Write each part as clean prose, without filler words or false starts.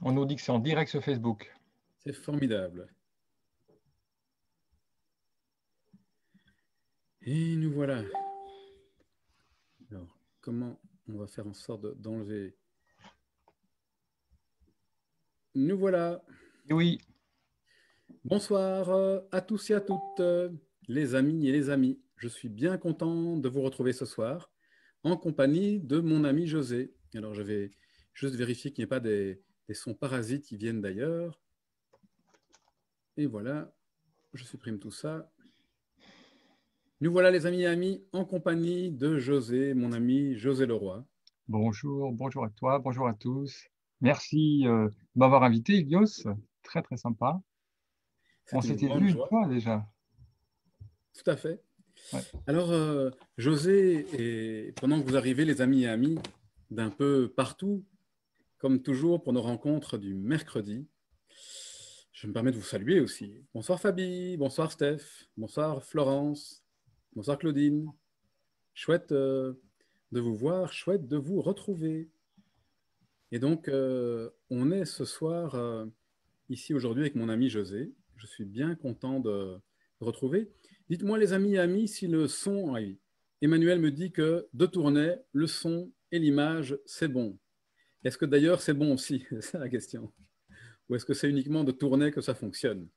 On nous dit que c'est en direct sur Facebook. C'est formidable. Et nous voilà. Alors, comment on va faire en sorte d'enlever? Nous voilà. Et oui, Bonsoir à tous et à toutes, les amis et les amis. Je suis bien content de vous retrouver ce soir en compagnie de mon ami José. Alors, je vais juste vérifier qu'il n'y ait pas des sons parasites qui viennent d'ailleurs. Et voilà, je supprime tout ça. Nous voilà, les amis et amis, en compagnie de José, mon ami José Leroy. bonjour, bonjour à toi, bonjour à tous. Merci de m'avoir invité, Ilios. Très, très sympa. On C'est une s'était grande vu une joie. fois déjà. Tout à fait. Ouais. Alors, José, et pendant que vous arrivez, les amis et amis, d'un peu partout, comme toujours pour nos rencontres du mercredi, je me permets de vous saluer aussi. Bonsoir Fabi, bonsoir Steph, bonsoir Florence, bonsoir Claudine. Chouette de vous voir, chouette de vous retrouver. Et donc, on est ce soir ici aujourd'hui avec mon ami José. Je suis bien content de retrouver. Dites-moi les amis et amis si le son... Ah oui. Emmanuel me dit que de Tournai, le son et l'image, c'est bon. Est-ce que d'ailleurs c'est bon aussi? C'est ça la question. Ou est-ce que c'est uniquement de Tournai que ça fonctionne?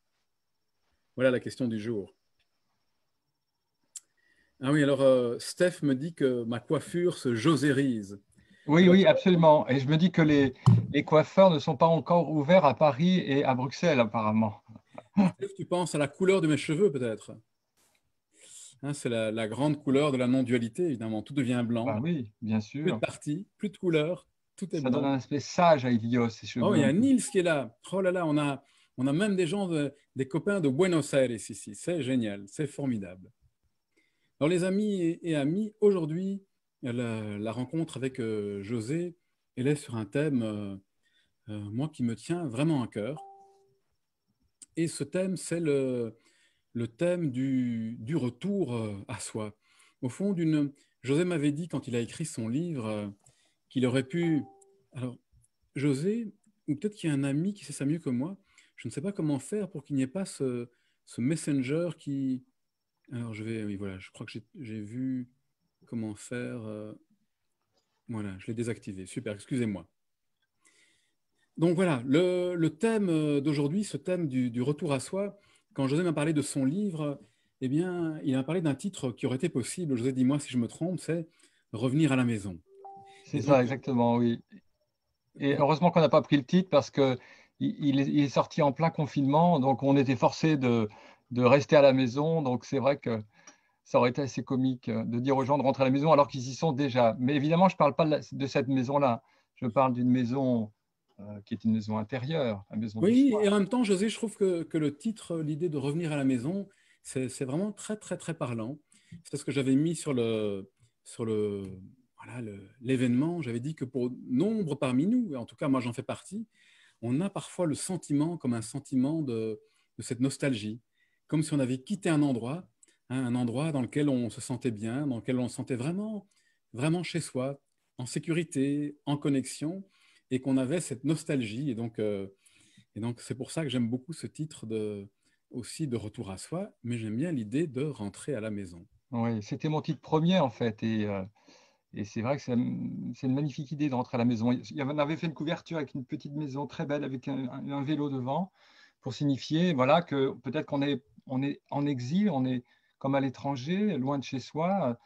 Voilà la question du jour. Ah oui, alors Steph me dit que ma coiffure se josérise. Oui, Alors, oui, absolument. Et je me dis que les coiffeurs ne sont pas encore ouverts à Paris et à Bruxelles, apparemment. Steph, tu penses à la couleur de mes cheveux peut-être? Hein, c'est la grande couleur de la non-dualité, évidemment. Tout devient Bah blanc, oui, bien plus de sûr. parties, plus de couleurs, tout est Ça donne blanc. un aspect sage à Ilios, ses Oh, cheveux il y un a peu. Nils qui est là. Oh là là, on a même des gens, des copains de Buenos Aires ici. C'est génial, c'est formidable. Alors les amis et amis, aujourd'hui, la rencontre avec José, elle est sur un thème, moi, qui me tient vraiment à cœur. Et ce thème, c'est le thème du retour à soi. Au fond, José m'avait dit quand il a écrit son livre qu'il aurait pu... Alors, José, ou peut-être qu'il y a un ami qui sait ça mieux que moi, je ne sais pas comment faire pour qu'il n'y ait pas ce messenger qui... Alors, oui, voilà, je crois que j'ai vu comment faire. Voilà, je l'ai désactivé. Super, excusez-moi. Donc voilà, le thème d'aujourd'hui, ce thème du retour à soi, quand José m'a parlé de son livre, eh bien, il m'a parlé d'un titre qui aurait été possible. José, dis-moi si je me trompe, c'est Revenir à la maison. C'est Et ça, donc, exactement, oui. Et donc, heureusement qu'on n'a pas pris le titre parce que il est sorti en plein confinement, donc on était forcé de rester à la maison. Donc c'est vrai que ça aurait été assez comique de dire aux gens de rentrer à la maison alors qu'ils y sont déjà. Mais évidemment, je ne parle pas de cette maison-là. Je parle d'une maison qui est une maison intérieure, la maison du oui, et soi. en même temps, José, je trouve que le titre, l'idée de revenir à la maison, c'est vraiment très, très, très parlant. C'est ce que j'avais mis voilà, l'événement. J'avais dit que pour nombre parmi nous, et en tout cas, moi, j'en fais partie, on a parfois le sentiment, comme un sentiment de cette nostalgie, comme si on avait quitté un endroit, hein, un endroit dans lequel on se sentait bien, dans lequel on se sentait vraiment, vraiment chez soi, en sécurité, en connexion, et qu'on avait cette nostalgie. Et donc, c'est pour ça que j'aime beaucoup ce titre aussi de retour à soi, mais j'aime bien l'idée de rentrer à la maison. Oui, c'était mon titre premier en fait. Et c'est vrai que c'est une magnifique idée de rentrer à la maison. On avait fait une couverture avec une petite maison très belle avec un vélo devant pour signifier voilà, que peut-être on est en exil, on est comme à l'étranger, loin de chez soi.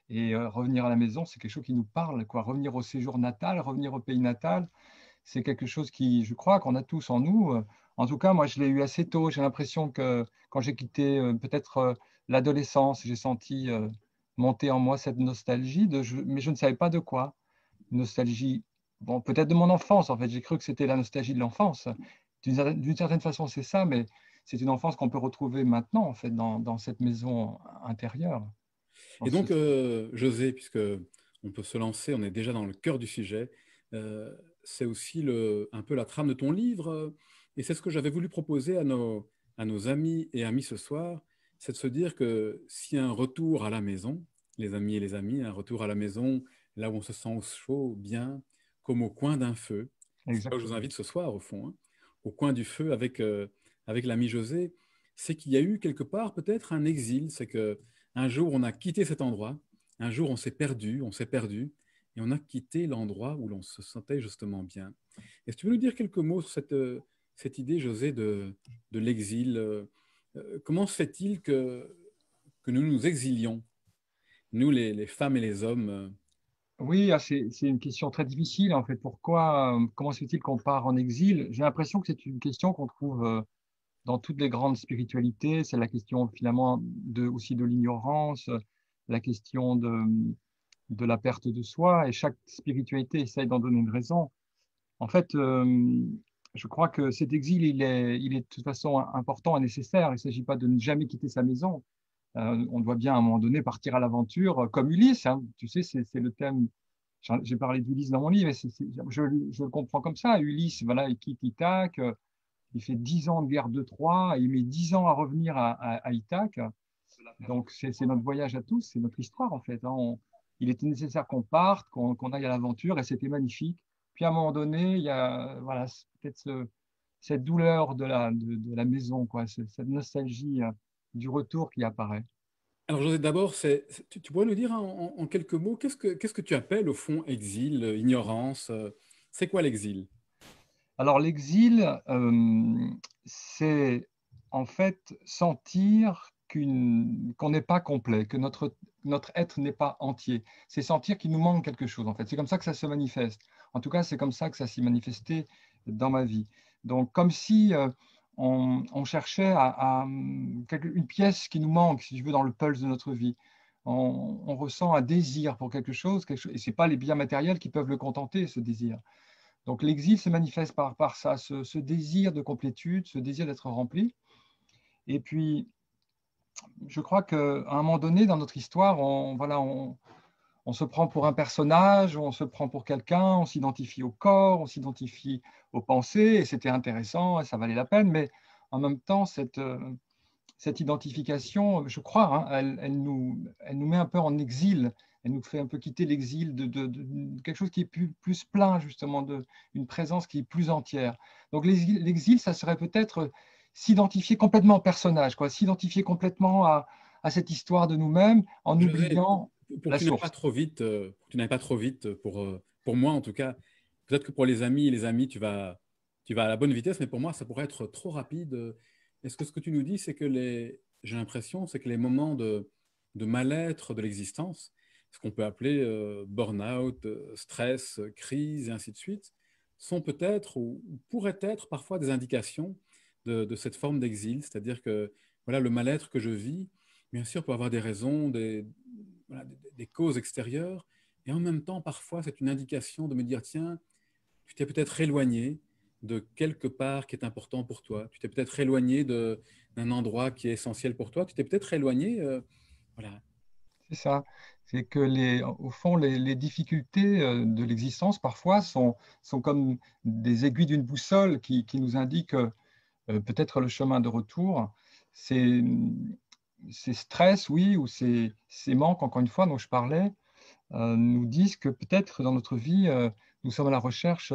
Et revenir à la maison, c'est quelque chose qui nous parle, quoi. Revenir au séjour natal, revenir au pays natal, c'est quelque chose qui, je crois, qu'on a tous en nous. En tout cas, moi, je l'ai eu assez tôt. J'ai l'impression que quand j'ai quitté peut-être l'adolescence, j'ai senti monter en moi cette nostalgie, mais je ne savais pas de quoi. Une nostalgie, bon, peut-être de mon enfance, en fait. J'ai cru que c'était la nostalgie de l'enfance. D'une certaine façon, c'est ça, mais c'est une enfance qu'on peut retrouver maintenant, en fait, dans cette maison intérieure. Dans Et ce- donc, José, puisque on peut se lancer, on est déjà dans le cœur du sujet, c'est aussi un peu la trame de ton livre, et c'est ce que j'avais voulu proposer à nos amis et amis ce soir, c'est de se dire que si un retour à la maison, les amis et les amis, un retour à la maison, là où on se sent au chaud, bien, comme au coin d'un feu, C'est là où je vous exactement. invite ce soir, au fond, hein, au coin du feu avec l'ami José, c'est qu'il y a eu quelque part peut-être un exil. C'est que un jour, on a quitté cet endroit, un jour, on s'est perdu, et on a quitté l'endroit où l'on se sentait justement bien. Est-ce que tu veux nous dire quelques mots sur cette idée, José, de l'exil? Comment se fait-il que nous nous exilions, nous, les femmes et les hommes? Oui, c'est une question très difficile en fait. Pourquoi, comment se fait-il qu'on part en exil? J'ai l'impression que c'est une question qu'on trouve dans toutes les grandes spiritualités. C'est la question finalement aussi de l'ignorance, la question de la perte de soi, et chaque spiritualité essaye d'en donner une raison. En fait, je crois que cet exil, il est de toute façon important et nécessaire. Il ne s'agit pas de ne jamais quitter sa maison. On doit bien à un moment donné partir à l'aventure, comme Ulysse, hein. Tu sais, c'est le thème. J'ai parlé d'Ulysse dans mon livre, et je le comprends comme ça. Ulysse, voilà, il quitte Ithaque, il fait 10 ans de guerre de Troie, il met 10 ans à revenir à Ithaque. Donc, c'est notre voyage à tous, c'est notre histoire en fait, hein. Il était nécessaire qu'on parte, qu'on aille à l'aventure, et c'était magnifique. Puis à un moment donné, il y a voilà, peut-être cette douleur de la maison, quoi, cette nostalgie du retour qui apparaît. Alors, José, d'abord, tu pourrais nous dire hein, en quelques mots, qu'est-ce que tu appelles au fond exil, ignorance? C'est quoi l'exil? Alors l'exil, c'est en fait sentir qu'on n'est pas complet, que notre être n'est pas entier. C'est sentir qu'il nous manque quelque chose, en fait. C'est comme ça que ça se manifeste. En tout cas, c'est comme ça que ça s'est manifesté dans ma vie. Donc, comme si on cherchait une pièce qui nous manque, si je veux, dans le pulse de notre vie. On ressent un désir pour et ce n'est pas les biens matériels qui peuvent le contenter, ce désir. Donc l'exil se manifeste par ça, ce désir de complétude, ce désir d'être rempli. Et puis, je crois qu'à un moment donné dans notre histoire, voilà, on se prend pour un personnage, on se prend pour quelqu'un, on s'identifie au corps, on s'identifie aux pensées, et c'était intéressant, et ça valait la peine, mais en même temps, cette identification, je crois, hein, elle nous met un peu en exil. Elle nous fait un peu quitter l'exil de quelque chose qui est plus plein, justement, une présence qui est plus entière. Donc l'exil, ça serait peut-être s'identifier complètement au personnage, quoi, s'identifier complètement à cette histoire de nous-mêmes en José, oubliant pour que la tu n'ailles pas source. trop vite, pour moi en tout cas, peut-être que pour les amis et les amis, tu vas à la bonne vitesse, mais pour moi, ça pourrait être trop rapide. Est-ce que ce que tu nous dis, c'est que j'ai l'impression, c'est que les moments de mal-être de l'existence, ce qu'on peut appeler burn-out, stress, crise et ainsi de suite, sont peut-être ou pourraient être parfois des indications de cette forme d'exil, c'est-à-dire que voilà, le mal-être que je vis, bien sûr, peut avoir des raisons, voilà, des causes extérieures. Et en même temps, parfois, c'est une indication de me dire, tiens, tu t'es peut-être éloigné de quelque part qui est important pour toi. Tu t'es peut-être éloigné d'un endroit qui est essentiel pour toi. Tu t'es peut-être éloigné. Voilà. C'est ça. C'est que au fond, les difficultés de l'existence parfois sont comme des aiguilles d'une boussole qui nous indiquent peut-être le chemin de retour. C'est ces stress, oui, ou ces manques, encore une fois, dont je parlais, nous disent que peut-être dans notre vie, nous sommes à la recherche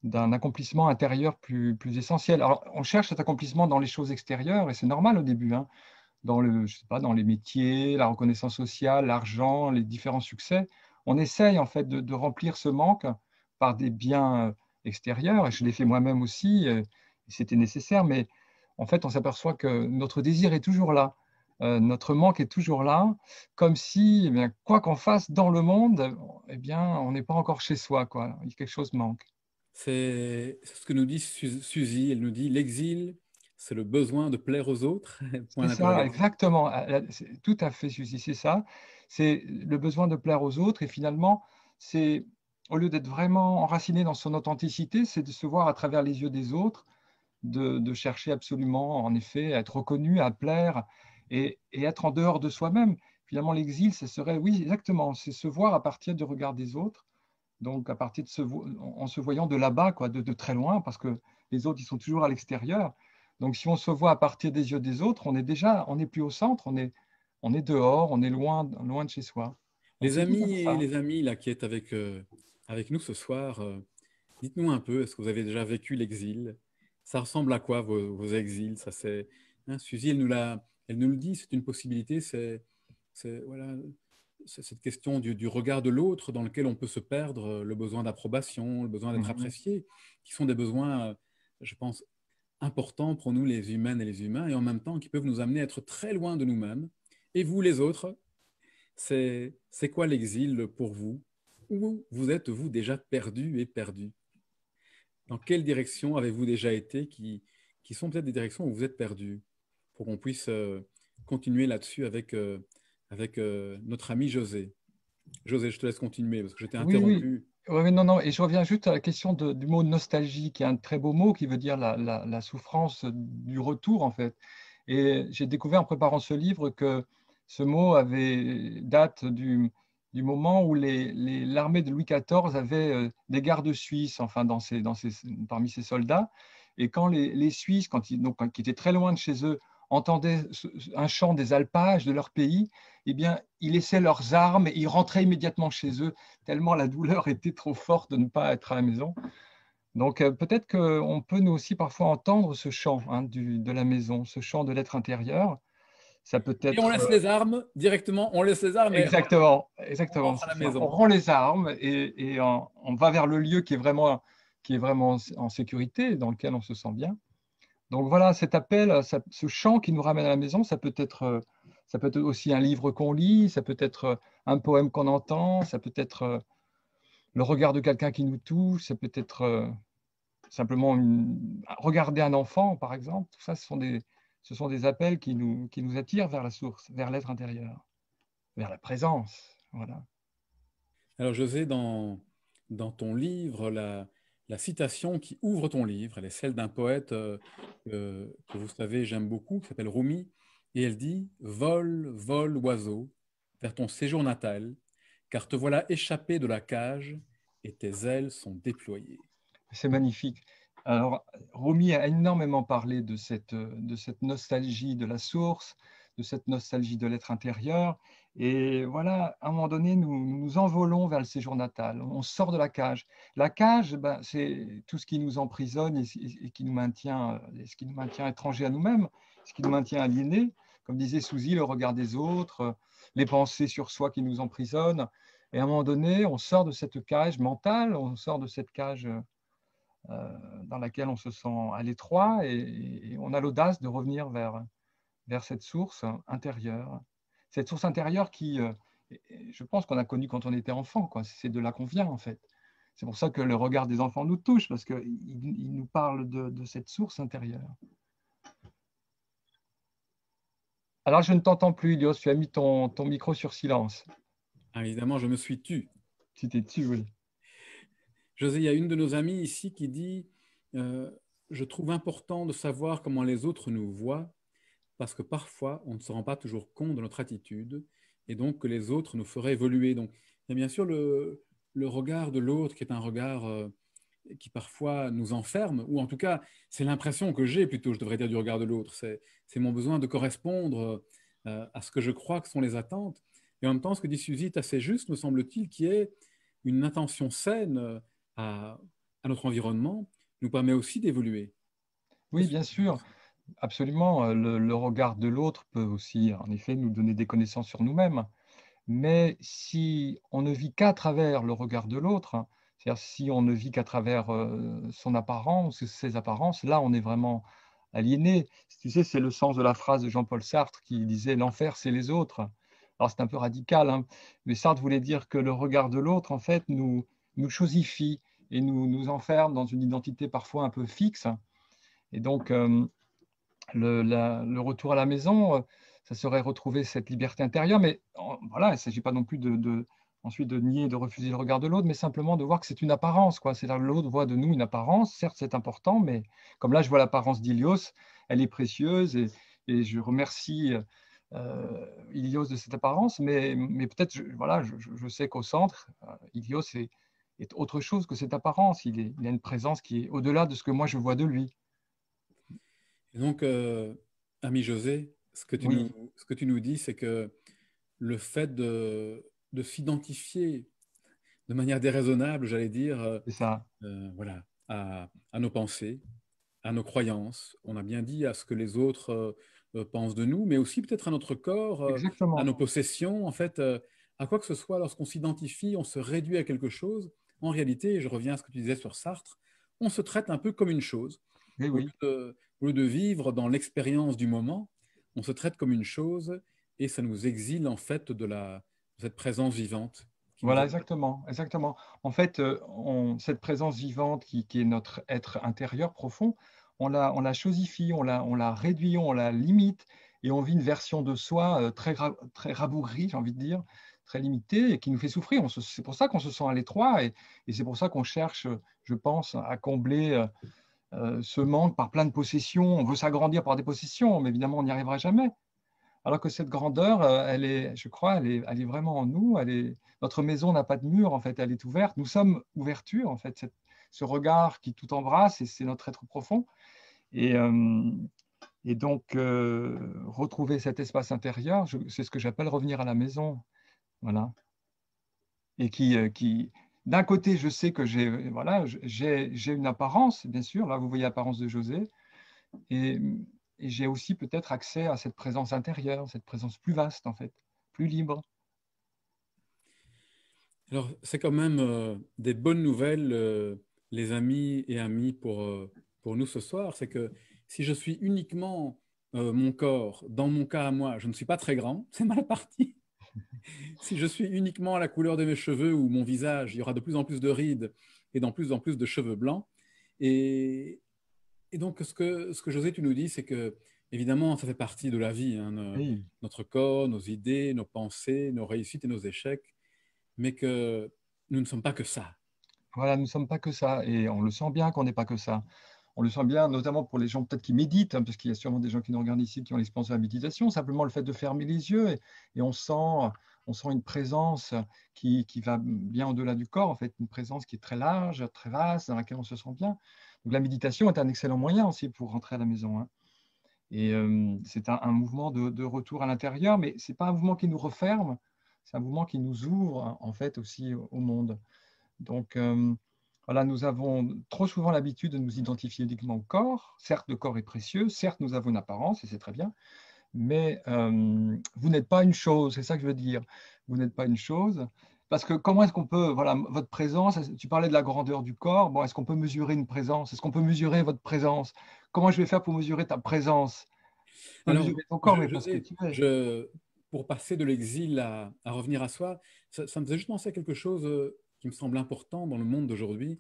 d'un accomplissement intérieur plus essentiel. Alors, on cherche cet accomplissement dans les choses extérieures, et c'est normal au début, hein, je sais pas, dans les métiers, la reconnaissance sociale, l'argent, les différents succès. On essaye en fait de remplir ce manque par des biens extérieurs, et je l'ai fait moi-même aussi, et c'était nécessaire, mais en fait, on s'aperçoit que notre désir est toujours là, notre manque est toujours là, comme si, eh bien, quoi qu'on fasse dans le monde, eh bien, on n'est pas encore chez soi, quoi. Quelque chose manque. C'est ce que nous dit Suzy. Elle nous dit, l'exil, c'est le besoin de plaire aux autres. Point C'est ça, d'interrogation. exactement. C'est tout à fait, Suzy, c'est ça. C'est le besoin de plaire aux autres. Et finalement, c'est au lieu d'être vraiment enraciné dans son authenticité, c'est de se voir à travers les yeux des autres, de chercher absolument, en effet, à être reconnu, à plaire et être en dehors de soi-même. Finalement, l'exil, ce serait, oui, exactement, c'est se voir à partir du regard des autres. Donc, à partir en se voyant de là-bas, quoi, de très loin, parce que les autres, ils sont toujours à l'extérieur. Donc, si on se voit à partir des yeux des autres, on n'est plus au centre, on est dehors, on est loin de chez soi. Donc, Les c'est tout à amis fait et ça. les amis là, qui est avec nous ce soir, Dites-nous un peu, est-ce que vous avez déjà vécu l'exil? Ça ressemble à quoi vos exils? Ça, c'est, hein, Suzy, elle nous le dit, c'est une possibilité, voilà, c'est cette question du regard de l'autre dans lequel on peut se perdre, le besoin d'approbation, le besoin d'être Mhm. apprécié, qui sont des besoins, je pense, importants pour nous, les humaines et les humains, et en même temps qui peuvent nous amener à être très loin de nous-mêmes. Et vous, les autres, c'est quoi l'exil pour vous? Où vous êtes, vous, déjà perdu et perdu? Dans quelle direction avez-vous déjà été qui sont peut-être des directions où vous êtes perdu? Pour qu'on puisse continuer là-dessus avec notre ami José. José, je te laisse continuer parce que je t'ai Oui, oui. interrompu. Ouais, ouais, non, non. Et je reviens juste à la question du mot nostalgie, qui est un très beau mot qui veut dire la souffrance du retour, en fait. Et j'ai découvert en préparant ce livre que ce mot date du moment où l'armée de Louis XIV avait des gardes suisses, enfin, parmi ses soldats. Et quand les Suisses, qui étaient très loin de chez eux, entendaient un chant des alpages de leur pays, eh bien, ils laissaient leurs armes et ils rentraient immédiatement chez eux, tellement la douleur était trop forte de ne pas être à la maison. Donc peut-être qu'on peut nous aussi parfois entendre ce chant, hein, de la maison, ce chant de l'être intérieur. Ça peut Et on être laisse les armes directement, on laisse les armes et exactement, on exactement, rentre à c'est la ça. On maison. rend les armes et on va vers le lieu qui est vraiment en sécurité, dans lequel on se sent bien. Donc voilà, cet appel, ce chant qui nous ramène à la maison, ça peut être aussi un livre qu'on lit, ça peut être un poème qu'on entend, ça peut être le regard de quelqu'un qui nous touche, ça peut être simplement regarder un enfant, par exemple. Tout ça, ce sont des appels qui nous attirent vers la source, vers l'être intérieur, vers la présence. Voilà. Alors José, dans ton livre, la citation qui ouvre ton livre, elle est celle d'un poète que vous savez, j'aime beaucoup, qui s'appelle Rumi, et elle dit: Vole, vole, oiseau, vers ton séjour natal, car te voilà échappé de la cage et tes ailes sont déployées. C'est magnifique. Alors, Rumi a énormément parlé de cette nostalgie de la source, de cette nostalgie de l'être intérieur. Et voilà, à un moment donné, nous nous envolons vers le séjour natal. On sort de la cage. La cage, ben, c'est tout ce qui nous emprisonne et ce qui nous maintient étrangers à nous-mêmes, ce qui nous maintient aliénés. Comme disait Souzy, le regard des autres, les pensées sur soi qui nous emprisonnent. Et à un moment donné, on sort de cette cage mentale, on sort de cette cage dans laquelle on se sent à l'étroit et on a l'audace de revenir vers cette source intérieure. Cette source intérieure qui, je pense qu'on a connue quand on était enfant, quoi. C'est de là qu'on vient en fait. C'est pour ça que le regard des enfants nous touche, parce qu'ils nous parlent de cette source intérieure. Alors je ne t'entends plus, Ilios, tu as mis ton micro sur silence. Ah, évidemment, je me suis tu. Tu t'es dessus, oui. José, il y a une de nos amies ici qui dit euh, je trouve important de savoir comment les autres nous voient parce que parfois, on ne se rend pas toujours compte de notre attitude et donc que les autres nous feraient évoluer. Donc, il y a bien sûr le regard de l'autre qui est un regard qui parfois nous enferme, ou en tout cas, c'est l'impression que j'ai plutôt, je devrais dire, du regard de l'autre. C'est mon besoin de correspondre à ce que je crois que sont les attentes. Et en même temps, ce que dit Suzy est assez juste, me semble-t-il, qui est une intention saine à, à notre environnement, nous permet aussi d'évoluer. Oui, bien sûr. Absolument. Le regard de l'autre peut aussi, en effet, nous donner des connaissances sur nous-mêmes. Mais si on ne vit qu'à travers le regard de l'autre, hein, c'est-à-dire si on ne vit qu'à travers son apparence, ses apparences, là, on est vraiment aliéné. Tu sais, c'est le sens de la phrase de Jean-Paul Sartre qui disait «L'enfer, c'est les autres». Alors, c'est un peu radical, hein, mais Sartre voulait dire que le regard de l'autre, en fait, nous chosifie et nous enferme dans une identité parfois un peu fixe. Et donc, le retour à la maison, ça serait retrouver cette liberté intérieure, mais voilà, il ne s'agit pas non plus ensuite de nier, de refuser le regard de l'autre, mais simplement de voir que c'est une apparence, quoi. C'est-à-dire que l'autre voit de nous une apparence, certes c'est important, mais comme là je vois l'apparence d'Ilios, elle est précieuse et je remercie Ilios de cette apparence, mais peut-être, voilà, je sais qu'au centre, Ilios est autre chose que cette apparence, il a une présence qui est au-delà de ce que moi je vois de lui. Et donc, ami José, Oui. ce que tu nous dis, c'est que le fait de s'identifier de manière déraisonnable, j'allais dire, C'est ça. voilà, à nos pensées, à nos croyances. On a bien dit à ce que les autres pensent de nous, mais aussi peut-être à notre corps, à Exactement. nos possessions. En fait, à quoi que ce soit, lorsqu'on s'identifie, on se réduit à quelque chose. En réalité, et je reviens à ce que tu disais sur Sartre, on se traite un peu comme une chose. Et Au oui. lieu au lieu de vivre dans l'expérience du moment, on se traite comme une chose et ça nous exile en fait de cette présence vivante qui nous Voilà, habite. exactement, exactement. En fait, cette présence vivante qui est notre être intérieur profond, on la chosifie, on la réduit, on la limite, et on vit une version de soi très rabougrie, j'ai envie de dire, très limitée, et qui nous fait souffrir. C'est pour ça qu'on se sent à l'étroit, et c'est pour ça qu'on cherche, je pense, à combler ce manque par plein de possessions. On veut s'agrandir par des possessions, mais évidemment, on n'y arrivera jamais. Alors que cette grandeur, elle est, je crois, elle est vraiment en nous. Notre maison n'a pas de mur, en fait, elle est ouverte. Nous sommes ouverture, en fait, ce regard qui tout embrasse, et c'est notre être profond. Et, euh, et donc, retrouver cet espace intérieur, c'est ce que j'appelle revenir à la maison. Voilà. Et d'un côté, je sais que voilà, j'ai une apparence, bien sûr. Là, vous voyez l'apparence de José. Et, et j'ai aussi peut-être accès à cette présence intérieure, cette présence plus vaste, en fait, plus libre. Alors, c'est quand même des bonnes nouvelles, les amis et amis, pour nous ce soir. C'est que si je suis uniquement mon corps, dans mon cas à moi, je ne suis pas très grand, c'est mal parti. Si je suis uniquement à la couleur de mes cheveux ou mon visage, il y aura de plus en plus de rides et de plus en plus de cheveux blancs. Et, et donc, ce que José, tu nous dis, c'est que, évidemment, ça fait partie de la vie, hein, Oui. notre corps, nos idées, nos pensées, nos réussites et nos échecs, mais que nous ne sommes pas que ça. Voilà, nous ne sommes pas que ça, et on le sent bien qu'on n'est pas que ça. On le sent bien, notamment pour les gens peut-être qui méditent, hein, parce qu'il y a sûrement des gens qui nous regardent ici qui ont l'expérience de la méditation, simplement le fait de fermer les yeux, et on sent une présence qui va bien au-delà du corps, en fait, une présence qui est très large, très vaste, dans laquelle on se sent bien. Donc la méditation est un excellent moyen aussi pour rentrer à la maison, hein. Et c'est un mouvement de retour à l'intérieur, mais ce n'est pas un mouvement qui nous referme, c'est un mouvement qui nous ouvre en fait aussi au monde. Donc voilà, nous avons trop souvent l'habitude de nous identifier uniquement au corps. Certes, le corps est précieux, certes, nous avons une apparence, et c'est très bien, mais vous n'êtes pas une chose, c'est ça que je veux dire. Vous n'êtes pas une chose. Parce que comment est-ce qu'on peut, voilà, votre présence, tu parlais de la grandeur du corps, bon, est-ce qu'on peut mesurer une présence? Est-ce qu'on peut mesurer votre présence? Comment je vais faire pour mesurer ta présence? Tu peux Alors, mesurer ton corps, mais pas ce que José, tu es. pour passer de l'exil à revenir à soi, ça me faisait juste penser à quelque chose qui me semble important dans le monde d'aujourd'hui.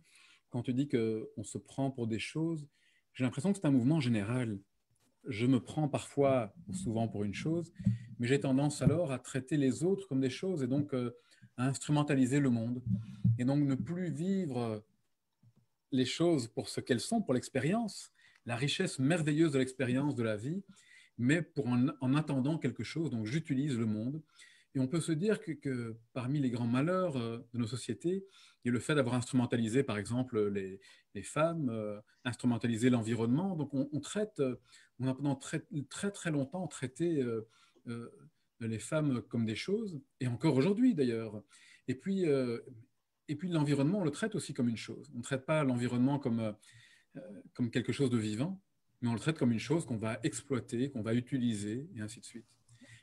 Quand tu dis qu'on se prend pour des choses, j'ai l'impression que c'est un mouvement général. Je me prends parfois, ou souvent pour une chose, mais j'ai tendance alors à traiter les autres comme des choses et donc à instrumentaliser le monde. Et donc ne plus vivre les choses pour ce qu'elles sont, pour l'expérience, la richesse merveilleuse de l'expérience de la vie, mais en attendant quelque chose. Donc j'utilise le monde. Et on peut se dire que parmi les grands malheurs de nos sociétés, il y a le fait d'avoir instrumentalisé, par exemple, les femmes, instrumentalisé l'environnement. Donc on traite, on a pendant très longtemps traité euh, les femmes comme des choses, et encore aujourd'hui d'ailleurs. Et puis, euh, et puis l'environnement, on le traite aussi comme une chose. On ne traite pas l'environnement comme quelque chose de vivant, mais on le traite comme une chose qu'on va exploiter, qu'on va utiliser, et ainsi de suite.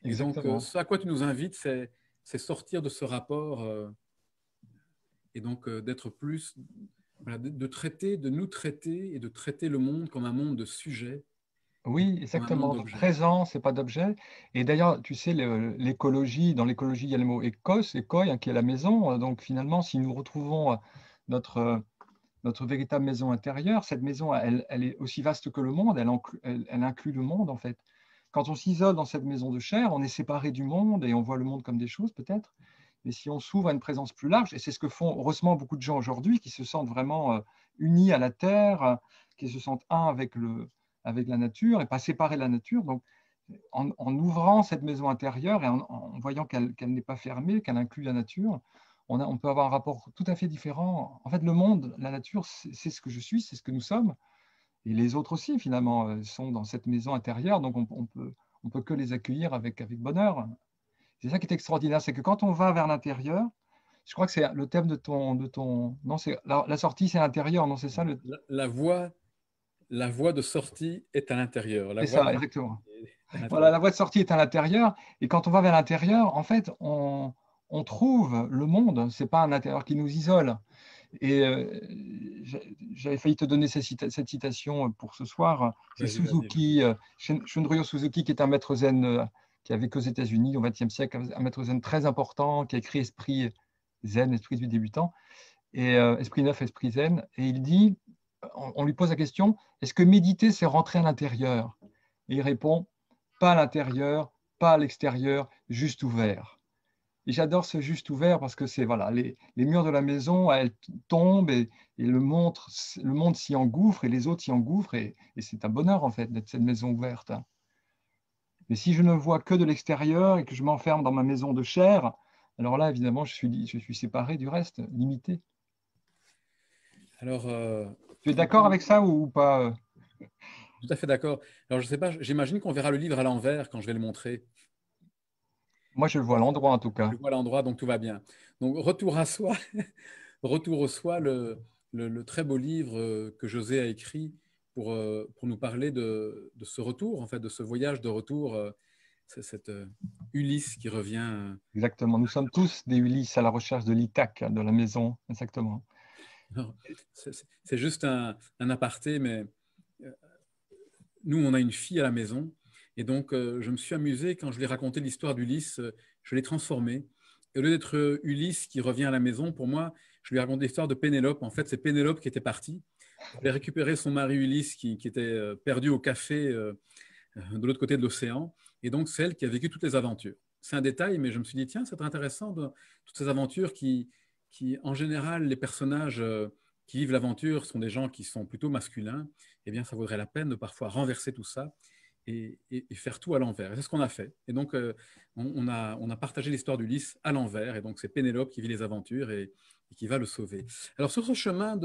Et donc, Exactement. ce à quoi tu nous invites, c'est sortir de ce rapport et donc d'être plus, voilà, de traiter, de nous traiter et de traiter le monde comme un monde de sujets et Oui, comme un monde exactement. De d'objets. présence et pas d'objet. Et d'ailleurs, tu sais, l'écologie, dans l'écologie, il y a le mot écos, ékoi, hein, qui est la maison. Donc finalement, si nous retrouvons notre, euh, notre véritable maison intérieure, cette maison, elle est aussi vaste que le monde, elle inclut le monde en fait. Quand on s'isole dans cette maison de chair, on est séparé du monde et on voit le monde comme des choses peut-être. Mais si on s'ouvre à une présence plus large, et c'est ce que font heureusement beaucoup de gens aujourd'hui qui se sentent vraiment unis à la terre, qui se sentent un avec la nature et pas séparés de la nature. Donc, en ouvrant cette maison intérieure et en voyant qu'elle n'est pas fermée, qu'elle inclut la nature, on peut avoir un rapport tout à fait différent. En fait, le monde, la nature, c'est ce que je suis, c'est ce que nous sommes. Et les autres aussi, finalement, sont dans cette maison intérieure. Donc, on peut que les accueillir avec bonheur. C'est ça qui est extraordinaire, c'est que quand on va vers l'intérieur, Je crois que c'est le thème non, c'est la sortie, c'est l'intérieur, non, c'est ça La voie de sortie est à l'intérieur. La c'est voie de ça, sortie exactement. est à Voilà, l'intérieur. la voie de sortie est à l'intérieur, et quand on va vers l'intérieur, en fait, on trouve le monde. C'est pas un intérieur qui nous isole. Et j'avais failli te donner cette citation pour ce soir. C'est Vas-y, vas-y, vas-y. Suzuki, Shunryo Suzuki, qui est un maître zen qui a vécu aux États-Unis au XXe siècle, un maître zen très important, qui a écrit Esprit zen, Esprit du débutant, et Esprit neuf, Esprit zen. Et il dit, on lui pose la question, est-ce que méditer, c'est rentrer à l'intérieur? Et il répond, pas à l'intérieur, pas à l'extérieur, juste ouvert. Et j'adore ce juste ouvert parce que c'est voilà, les murs de la maison, elles tombent et le monde s'y engouffre et les autres s'y engouffrent et c'est un bonheur en fait d'être cette maison ouverte. Mais si je ne vois que de l'extérieur et que je m'enferme dans ma maison de chair, alors là évidemment je suis séparé du reste, limité. Alors, Tu es d'accord avec ça ou pas? tout à fait d'accord. Alors, je sais pas, j'imagine qu'on verra le livre à l'envers quand je vais le montrer. Moi je le vois à l'endroit en tout Je cas. vois l'endroit, donc tout va bien. Donc, retour à soi, retour au soi, le très beau livre que José a écrit pour nous parler de ce retour, en fait, de ce voyage de retour. C'est cette Ulysse qui revient. Exactement. Nous sommes tous des Ulysse à la recherche de l'Ithaque, de la maison. Exactement. Non, c'est juste un aparté, mais euh, nous, on a une fille à la maison. Et donc, je me suis amusé quand je lui ai raconté l'histoire d'Ulysse, je l'ai transformé. Et au lieu d'être Ulysse qui revient à la maison, pour moi, je lui ai raconté l'histoire de Pénélope. En fait, c'est Pénélope qui était partie. Elle avait récupéré son mari Ulysse qui était perdu au café de l'autre côté de l'océan. Et donc, c'est elle qui a vécu toutes les aventures. C'est un détail, mais je me suis dit, tiens, c'est intéressant, toutes ces aventures en général, les personnages qui vivent l'aventure sont des gens qui sont plutôt masculins. Eh bien, ça vaudrait la peine de parfois renverser tout ça et faire tout à l'envers. Et c'est ce qu'on a fait. Et donc, on a partagé l'histoire d'Ulysse à l'envers. Et donc, c'est Pénélope qui vit les aventures et qui va le sauver. Alors, sur ce chemin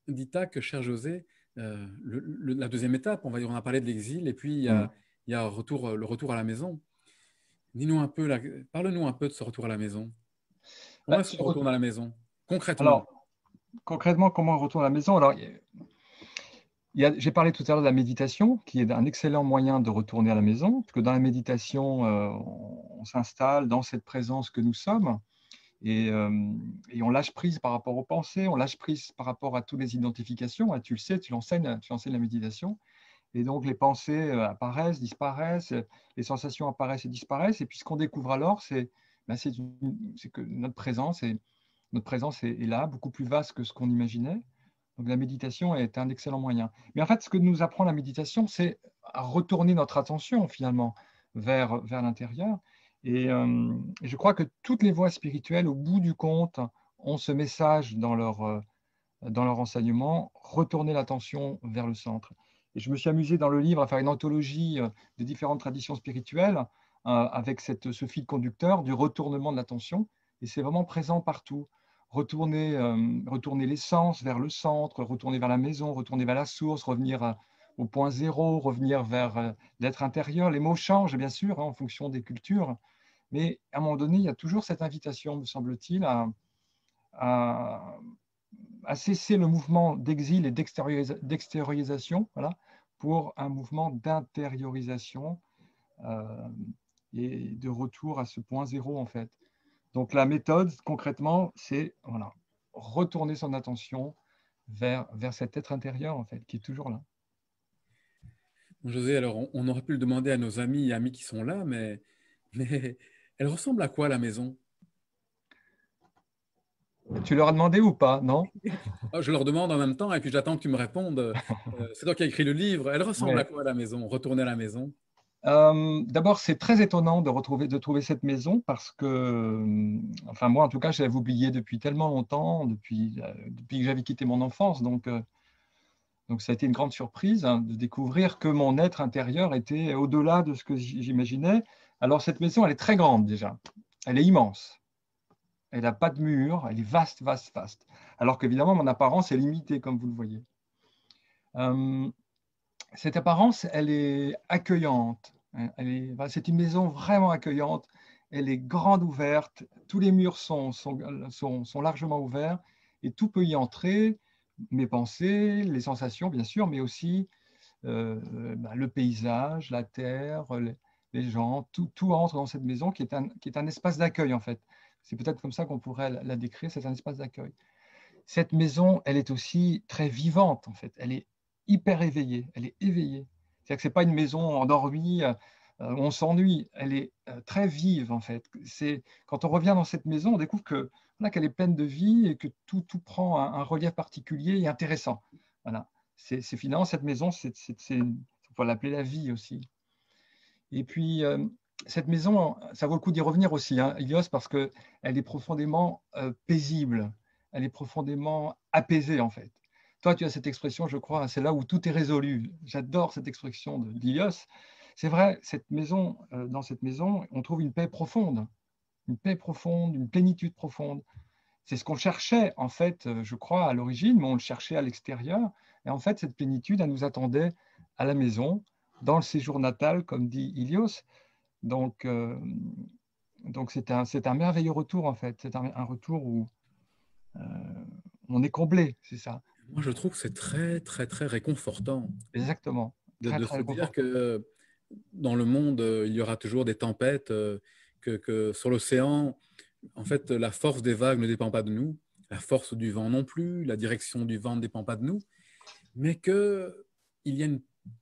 d'Ithaque, cher José, la deuxième étape, on a parlé de l'exil, et puis Mm. il y a le retour à la maison. Dis-nous un peu, parle-nous un peu de ce retour à la maison. Comment Bah, est-ce qu'on retourne à la maison, concrètement? alors, concrètement, comment on retourne à la maison? Alors, j'ai parlé tout à l'heure de la méditation, qui est un excellent moyen de retourner à la maison, parce que dans la méditation, on s'installe dans cette présence que nous sommes, et, euh, et on lâche prise par rapport aux pensées, on lâche prise par rapport à toutes les identifications. Ah, tu le sais, tu enseignes la méditation, et donc les pensées apparaissent, disparaissent, les sensations apparaissent et disparaissent, et puis ce qu'on découvre alors, c'est que notre présence est là, beaucoup plus vaste que ce qu'on imaginait. Donc la méditation est un excellent moyen. Mais en fait, ce que nous apprend la méditation, c'est à retourner notre attention finalement vers l'intérieur. Et je crois que toutes les voies spirituelles, au bout du compte, ont ce message dans leur enseignement, retourner l'attention vers le centre. Et je me suis amusé dans le livre à faire une anthologie des différentes traditions spirituelles avec ce fil conducteur du retournement de l'attention. Et c'est vraiment présent partout. Retourner les sens vers le centre, retourner vers la maison, retourner vers la source, revenir au point zéro, revenir vers l'être intérieur. Les mots changent, bien sûr, en fonction des cultures. Mais à un moment donné, il y a toujours cette invitation, me semble-t-il, à, à cesser le mouvement d'exil et d'extériorisation, voilà, pour un mouvement d'intériorisation euh, et de retour à ce point zéro, en fait. Donc la méthode, concrètement, c'est voilà, retourner son attention vers cet être intérieur, en fait, qui est toujours là. José, alors on aurait pu le demander à nos amis et amis qui sont là, mais elle ressemble à quoi la maison? Tu leur as demandé ou pas, non? Ah, je leur demande en même temps et puis j'attends que tu me répondes. C'est toi qui as écrit le livre. Elle ressemble à Ouais. quoi la maison? Retourner à la maison. D'abord, c'est très étonnant de trouver cette maison parce que, enfin moi en tout cas, je l'avais oubliée depuis tellement longtemps, depuis que j'avais quitté mon enfance. Donc ça a été une grande surprise hein, de découvrir que mon être intérieur était au-delà de ce que j'imaginais. Alors cette maison, elle est très grande déjà. Elle est immense. Elle n'a pas de mur. Elle est vaste, vaste, vaste. Alors qu'évidemment, mon apparence est limitée, comme vous le voyez. Euh, Cette apparence, elle est accueillante. C'est une maison vraiment accueillante. elle est grande ouverte, tous les murs sont largement ouverts et tout peut y entrer, mes pensées, les sensations bien sûr, mais aussi le paysage, la terre, les gens, tout entre dans cette maison qui est un espace d'accueil en fait. C'est peut-être comme ça qu'on pourrait la décrire, c'est un espace d'accueil. Cette maison, elle est aussi très vivante en fait, elle est hyper éveillée, elle est éveillée. C'est-à-dire que ce n'est pas une maison endormie où on s'ennuie, elle est très vive en fait. Quand on revient dans cette maison, on découvre que, voilà, qu'elle est pleine de vie et que tout prend un relief particulier et intéressant. Voilà. C'est finalement cette maison, on peut l'appeler la vie aussi. Et puis, cette maison, ça vaut le coup d'y revenir aussi, hein, Ilios, parce qu'elle est profondément paisible, elle est profondément apaisée en fait. Toi, tu as cette expression, je crois, c'est là où tout est résolu. J'adore cette expression d'Ilios. C'est vrai, dans cette maison, on trouve une paix profonde, une plénitude profonde. C'est ce qu'on cherchait, en fait, je crois, à l'origine, mais on le cherchait à l'extérieur. Et en fait, cette plénitude, elle nous attendait à la maison, dans le séjour natal, comme dit Ilios. Donc, c'est un merveilleux retour, en fait. C'est un retour où euh, on est comblé, c'est ça. Moi, je trouve que c'est très, très, très réconfortant Exactement. Très, de très se dire réconfortant. que dans le monde, il y aura toujours des tempêtes, que sur l'océan, en fait, la force des vagues ne dépend pas de nous, la force du vent non plus, la direction du vent ne dépend pas de nous, mais que il y a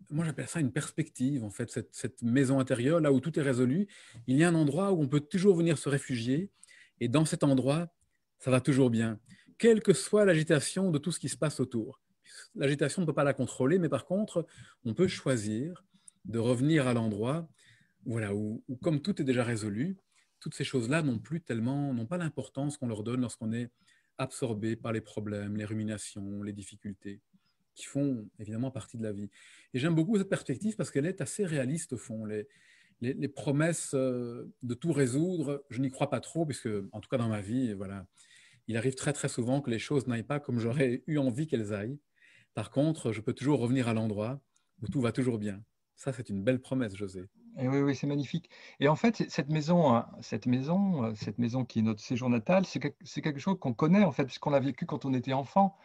moi j'appelle ça une perspective, en fait, cette maison intérieure, là où tout est résolu, il y a un endroit où on peut toujours venir se réfugier, et dans cet endroit, ça va toujours bien, quelle que soit l'agitation de tout ce qui se passe autour. L'agitation, on ne peut pas la contrôler, mais par contre, on peut choisir de revenir à l'endroit voilà, où, comme tout est déjà résolu, toutes ces choses-là n'ont pas l'importance qu'on leur donne lorsqu'on est absorbé par les problèmes, les ruminations, les difficultés, qui font évidemment partie de la vie. Et j'aime beaucoup cette perspective parce qu'elle est assez réaliste au fond. Les promesses de tout résoudre, je n'y crois pas trop, puisque, en tout cas dans ma vie, voilà, il arrive très très souvent que les choses n'aillent pas comme j'aurais eu envie qu'elles aillent. Par contre, je peux toujours revenir à l'endroit où tout va toujours bien. Ça, c'est une belle promesse, José. Et oui, oui, c'est magnifique. Et en fait, cette maison qui est notre séjour natal, c'est quelque chose qu'on connaît, en fait, puisqu'on l'a vécu quand on était enfant.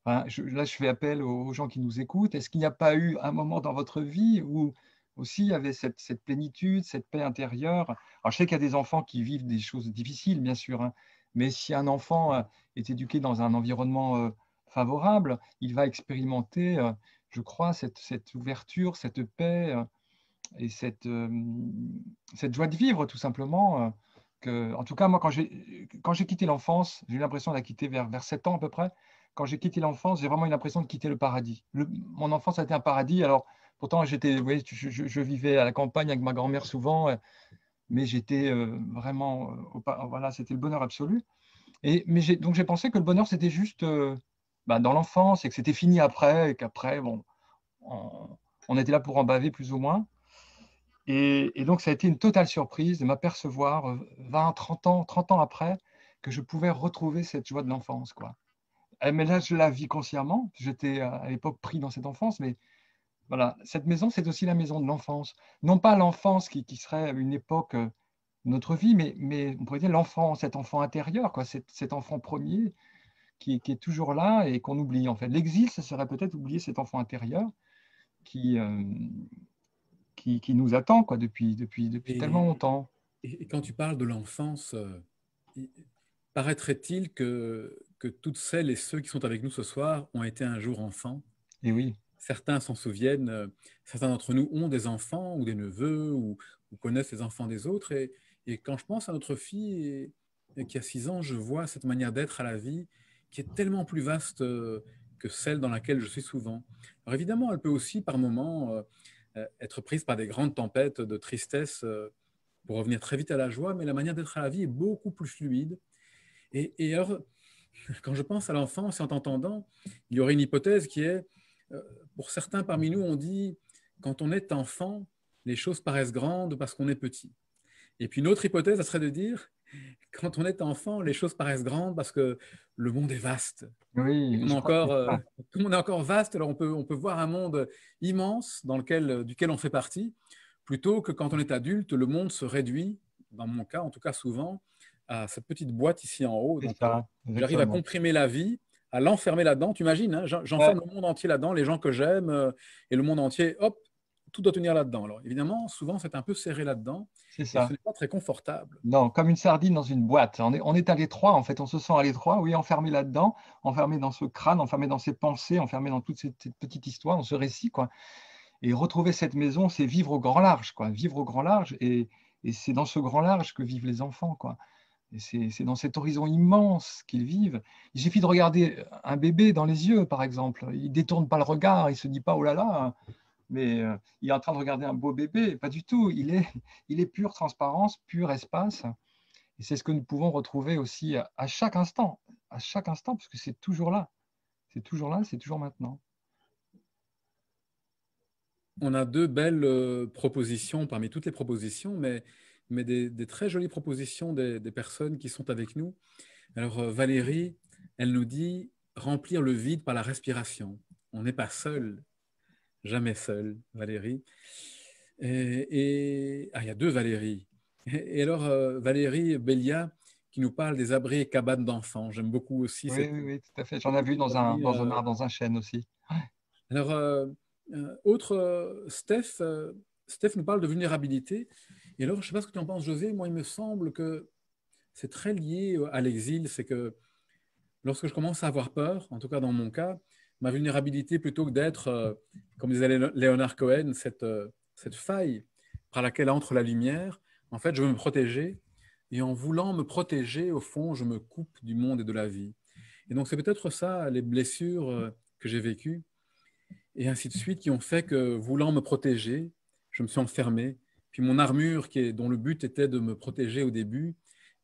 Enfin, là, je fais appel aux gens qui nous écoutent. Est-ce qu'il n'y a pas eu un moment dans votre vie où aussi il y avait cette plénitude, cette paix intérieure? Alors, je sais qu'il y a des enfants qui vivent des choses difficiles, bien sûr, hein, mais si un enfant est éduqué dans un environnement favorable, il va expérimenter, je crois, cette ouverture, cette paix et cette joie de vivre, tout simplement. En tout cas, moi, quand j'ai quitté l'enfance, j'ai eu l'impression de la quitter vers 7 ans à peu près. Quand j'ai quitté l'enfance, j'ai vraiment eu l'impression de quitter le paradis. Mon enfance a été un paradis. Alors, pourtant, vous voyez, je vivais à la campagne avec ma grand-mère souvent, mais j'étais vraiment, voilà, c'était le bonheur absolu. Donc, j'ai pensé que le bonheur, c'était juste dans l'enfance et que c'était fini après, et qu'après, bon, on, on était là pour en baver plus ou moins. Et donc, ça a été une totale surprise de m'apercevoir 20, 30 ans après que je pouvais retrouver cette joie de l'enfance, quoi. Mais là, je la vis consciemment. J'étais à l'époque pris dans cette enfance, mais voilà, cette maison, c'est aussi la maison de l'enfance. Non pas l'enfance qui serait une époque de notre vie, mais on pourrait dire l'enfant, cet enfant intérieur, quoi, cet enfant premier qui est toujours là et qu'on oublie, en fait. L'exil, ce serait peut-être oublier cet enfant intérieur qui, euh, qui nous attend, quoi, depuis tellement Et, longtemps. et quand tu parles de l'enfance, paraîtrait-il que toutes celles et ceux qui sont avec nous ce soir ont été un jour enfants? Et oui, Certains s'en souviennent, certains d'entre nous ont des enfants ou des neveux ou connaissent les enfants des autres. Et quand je pense à notre fille qui a 6 ans, je vois cette manière d'être à la vie qui est tellement plus vaste que celle dans laquelle je suis souvent. Alors évidemment, elle peut aussi par moments être prise par des grandes tempêtes de tristesse pour revenir très vite à la joie, mais la manière d'être à la vie est beaucoup plus fluide. Et alors, quand je pense à l'enfance et en t'entendant, il y aurait une hypothèse qui est, euh, pour certains parmi nous, on dit, quand on est enfant, les choses paraissent grandes parce qu'on est petit. Et puis une autre hypothèse, ça serait de dire, quand on est enfant, les choses paraissent grandes parce que le monde est vaste. Et oui, je crois que tout le monde est encore vaste, alors on peut voir un monde immense duquel on fait partie, plutôt que quand on est adulte, le monde se réduit dans mon cas, en tout cas souvent, à cette petite boîte ici en haut. C'est Donc, ça, j'arrive à exactement. comprimer la vie, à l'enfermer là-dedans. Tu imagines, hein, Ouais, j'enferme le monde entier là-dedans, les gens que j'aime et le monde entier, hop, tout doit tenir là-dedans. Alors, évidemment, souvent, c'est un peu serré là-dedans c'est et ce ça. n'est pas très confortable. Non, comme une sardine dans une boîte. On est à l'étroit, en fait, on se sent à l'étroit, oui, enfermé là-dedans, enfermé dans ce crâne, enfermé dans ses pensées, enfermé dans toute cette petite histoire, dans ce récit, quoi. Et retrouver cette maison, c'est vivre au grand large, quoi. Vivre au grand large, et c'est dans ce grand large que vivent les enfants, quoi. Et c'est dans cet horizon immense qu'ils vivent. Il suffit de regarder un bébé dans les yeux, par exemple. Il ne détourne pas le regard, il ne se dit pas, oh là là, mais il est en train de regarder un beau bébé. Pas du tout. Il est pure transparence, pur espace. Et c'est ce que nous pouvons retrouver aussi à chaque instant, parce que c'est toujours là. C'est toujours là, c'est toujours maintenant. On a deux belles propositions parmi toutes les propositions, mais des très jolies propositions des personnes qui sont avec nous. Alors, Valérie, elle nous dit remplir le vide par la respiration. On n'est pas seul, jamais seul, Valérie. Il y a deux Valérie. Et alors, Valérie Bélia, qui nous parle des abris et cabanes d'enfants. J'aime beaucoup aussi Oui, cette oui, oui, tout à fait. J'en ai vu petite famille. dans un chêne aussi. Alors, autre, Steph nous parle de vulnérabilité. Et alors, je ne sais pas ce que tu en penses, José. Moi, il me semble que c'est très lié à l'exil. C'est que lorsque je commence à avoir peur, en tout cas dans mon cas, ma vulnérabilité, plutôt que d'être, comme disait Leonard Cohen, cette faille par laquelle entre la lumière, en fait, je veux me protéger. Et en voulant me protéger, au fond, je me coupe du monde et de la vie. Et donc, c'est peut-être ça, les blessures que j'ai vécues, et ainsi de suite, qui ont fait que, voulant me protéger, je me suis enfermé. Puis mon armure, dont le but était de me protéger au début,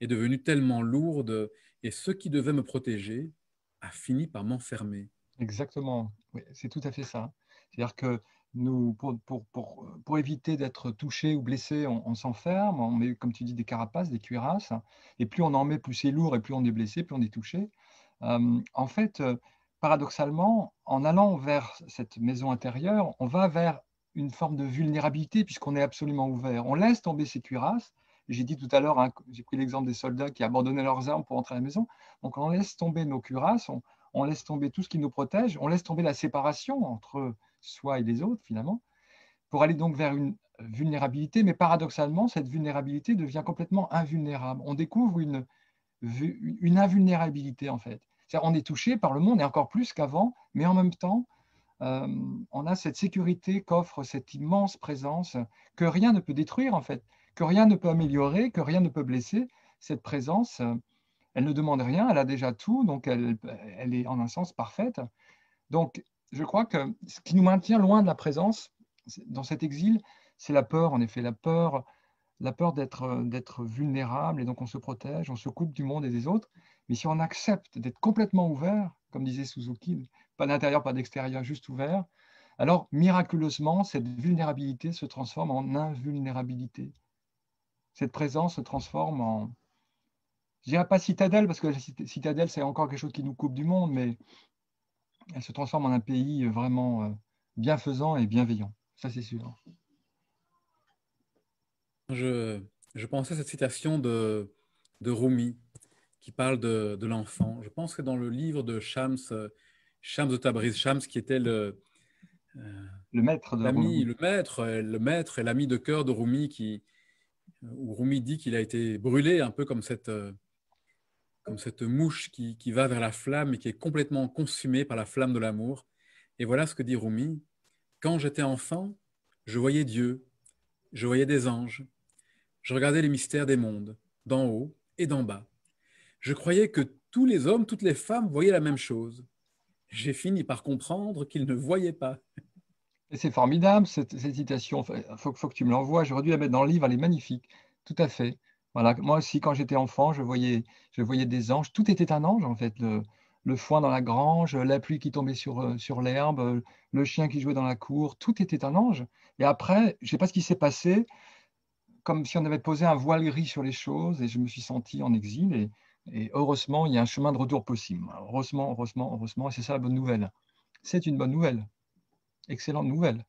est devenue tellement lourde, et ce qui devait me protéger a fini par m'enfermer. Exactement. Oui, c'est tout à fait ça. C'est-à-dire que nous, pour éviter d'être touché ou blessé, on s'enferme, on met, comme tu dis, des carapaces, des cuirasses, et plus on en met, plus c'est lourd, et plus on est blessé, plus on est touché. En fait, paradoxalement, en allant vers cette maison intérieure, on va vers une forme de vulnérabilité puisqu'on est absolument ouvert. On laisse tomber ses cuirasses. J'ai dit tout à l'heure, hein, j'ai pris l'exemple des soldats qui abandonnaient leurs armes pour entrer à la maison. Donc on laisse tomber nos cuirasses, on laisse tomber tout ce qui nous protège, on laisse tomber la séparation entre soi et les autres finalement, pour aller donc vers une vulnérabilité. Mais paradoxalement, cette vulnérabilité devient complètement invulnérable. On découvre une invulnérabilité en fait. On est touché par le monde et encore plus qu'avant, mais en même temps, on a cette sécurité qu'offre cette immense présence que rien ne peut détruire en fait, que rien ne peut améliorer, que rien ne peut blesser. Cette présence, elle ne demande rien, elle a déjà tout, donc elle est en un sens parfaite. Donc je crois que ce qui nous maintient loin de la présence dans cet exil, c'est la peur, en effet, la peur d'être vulnérable, et donc on se protège, on se coupe du monde et des autres. Mais si on accepte d'être complètement ouvert, comme disait Suzuki, pas d'intérieur, pas d'extérieur, juste ouvert, alors miraculeusement, cette vulnérabilité se transforme en invulnérabilité. Cette présence se transforme en, je dirais pas citadelle, parce que la citadelle, c'est encore quelque chose qui nous coupe du monde, mais elle se transforme en un pays vraiment bienfaisant et bienveillant. Ça, c'est sûr. Je, je pensais à cette citation de Rumi qui parle de l'enfant. Je pense que dans le livre de Shams de Tabriz, Shams qui était Le maître de l'ami, Rumi. le maître et l'ami de cœur de Rumi, où Rumi dit qu'il a été brûlé un peu comme cette mouche qui va vers la flamme et qui est complètement consumée par la flamme de l'amour. Et voilà ce que dit Rumi. Quand j'étais enfant, je voyais Dieu, je voyais des anges, je regardais les mystères des mondes, d'en haut et d'en bas. Je croyais que tous les hommes, toutes les femmes voyaient la même chose. J'ai fini par comprendre qu'ils ne voyaient pas. Et c'est formidable, cette citation. Faut que tu me l'envoies. J'aurais dû la mettre dans le livre, elle est magnifique. Tout à fait. Voilà. Moi aussi, quand j'étais enfant, je voyais des anges. Tout était un ange, en fait. Le foin dans la grange, la pluie qui tombait sur l'herbe, le chien qui jouait dans la cour, tout était un ange. Et après, je ne sais pas ce qui s'est passé, comme si on avait posé un voile gris sur les choses, et je me suis senti en exil. Et heureusement, il y a un chemin de retour possible. Heureusement, heureusement, heureusement. Et c'est ça la bonne nouvelle. C'est une bonne nouvelle. Excellente nouvelle.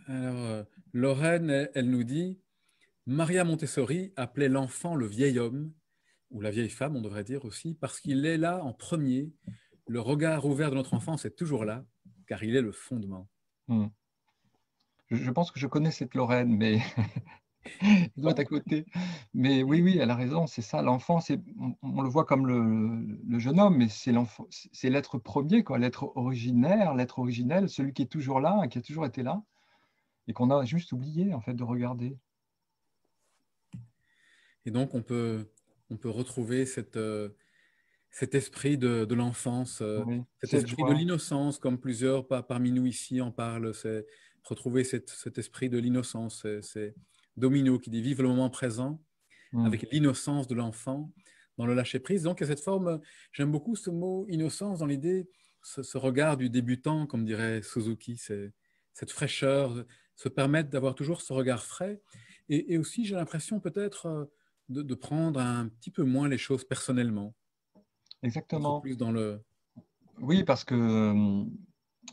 Alors, Lorraine, elle nous dit, Maria Montessori appelait l'enfant le vieil homme, ou la vieille femme, on devrait dire aussi, parce qu'il est là en premier. Le regard ouvert de notre enfance est toujours là, car il est le fondement. Hmm. Je pense que je connais cette Lorraine, mais elle doit être à côté. Mais oui, oui, elle a raison, c'est ça. L'enfant, on le voit comme le jeune homme, mais c'est l'enfant, c'est l'être premier, quoi, l'être originaire, l'être originel, celui qui est toujours là, qui a toujours été là, et qu'on a juste oublié, en fait, de regarder. Et donc, on peut retrouver cet esprit de l'enfance, Oui, cet cette esprit de joie. l'innocence, comme plusieurs parmi nous ici en parlent. C'est retrouver cet esprit de l'innocence. C'est Domino qui dit vive le moment présent Hmm. avec l'innocence de l'enfant dans le lâcher-prise. Donc, il y a cette forme, j'aime beaucoup ce mot innocence dans l'idée, ce regard du débutant, comme dirait Suzuki, c'est cette fraîcheur, se permettre d'avoir toujours ce regard frais. Et aussi, j'ai l'impression peut-être de prendre un petit peu moins les choses personnellement, d'être Exactement. plus dans le... Oui, parce que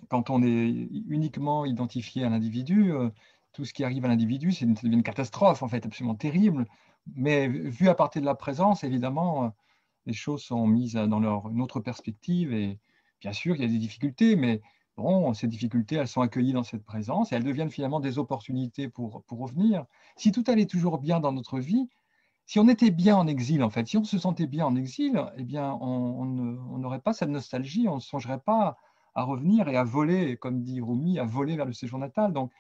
quand on est uniquement identifié à l'individu, tout ce qui arrive à l'individu, ça devient une catastrophe, en fait, absolument terrible. Mais vu à partir de la présence, évidemment, les choses sont mises dans une autre perspective. Et bien sûr, il y a des difficultés, mais bon, ces difficultés, elles sont accueillies dans cette présence et elles deviennent finalement des opportunités pour revenir. Si tout allait toujours bien dans notre vie, si on était bien en exil, en fait, si on se sentait bien en exil, eh bien, on n'aurait pas cette nostalgie, on ne songerait pas à revenir et à voler, comme dit Rumi, à voler vers le séjour natal. Donc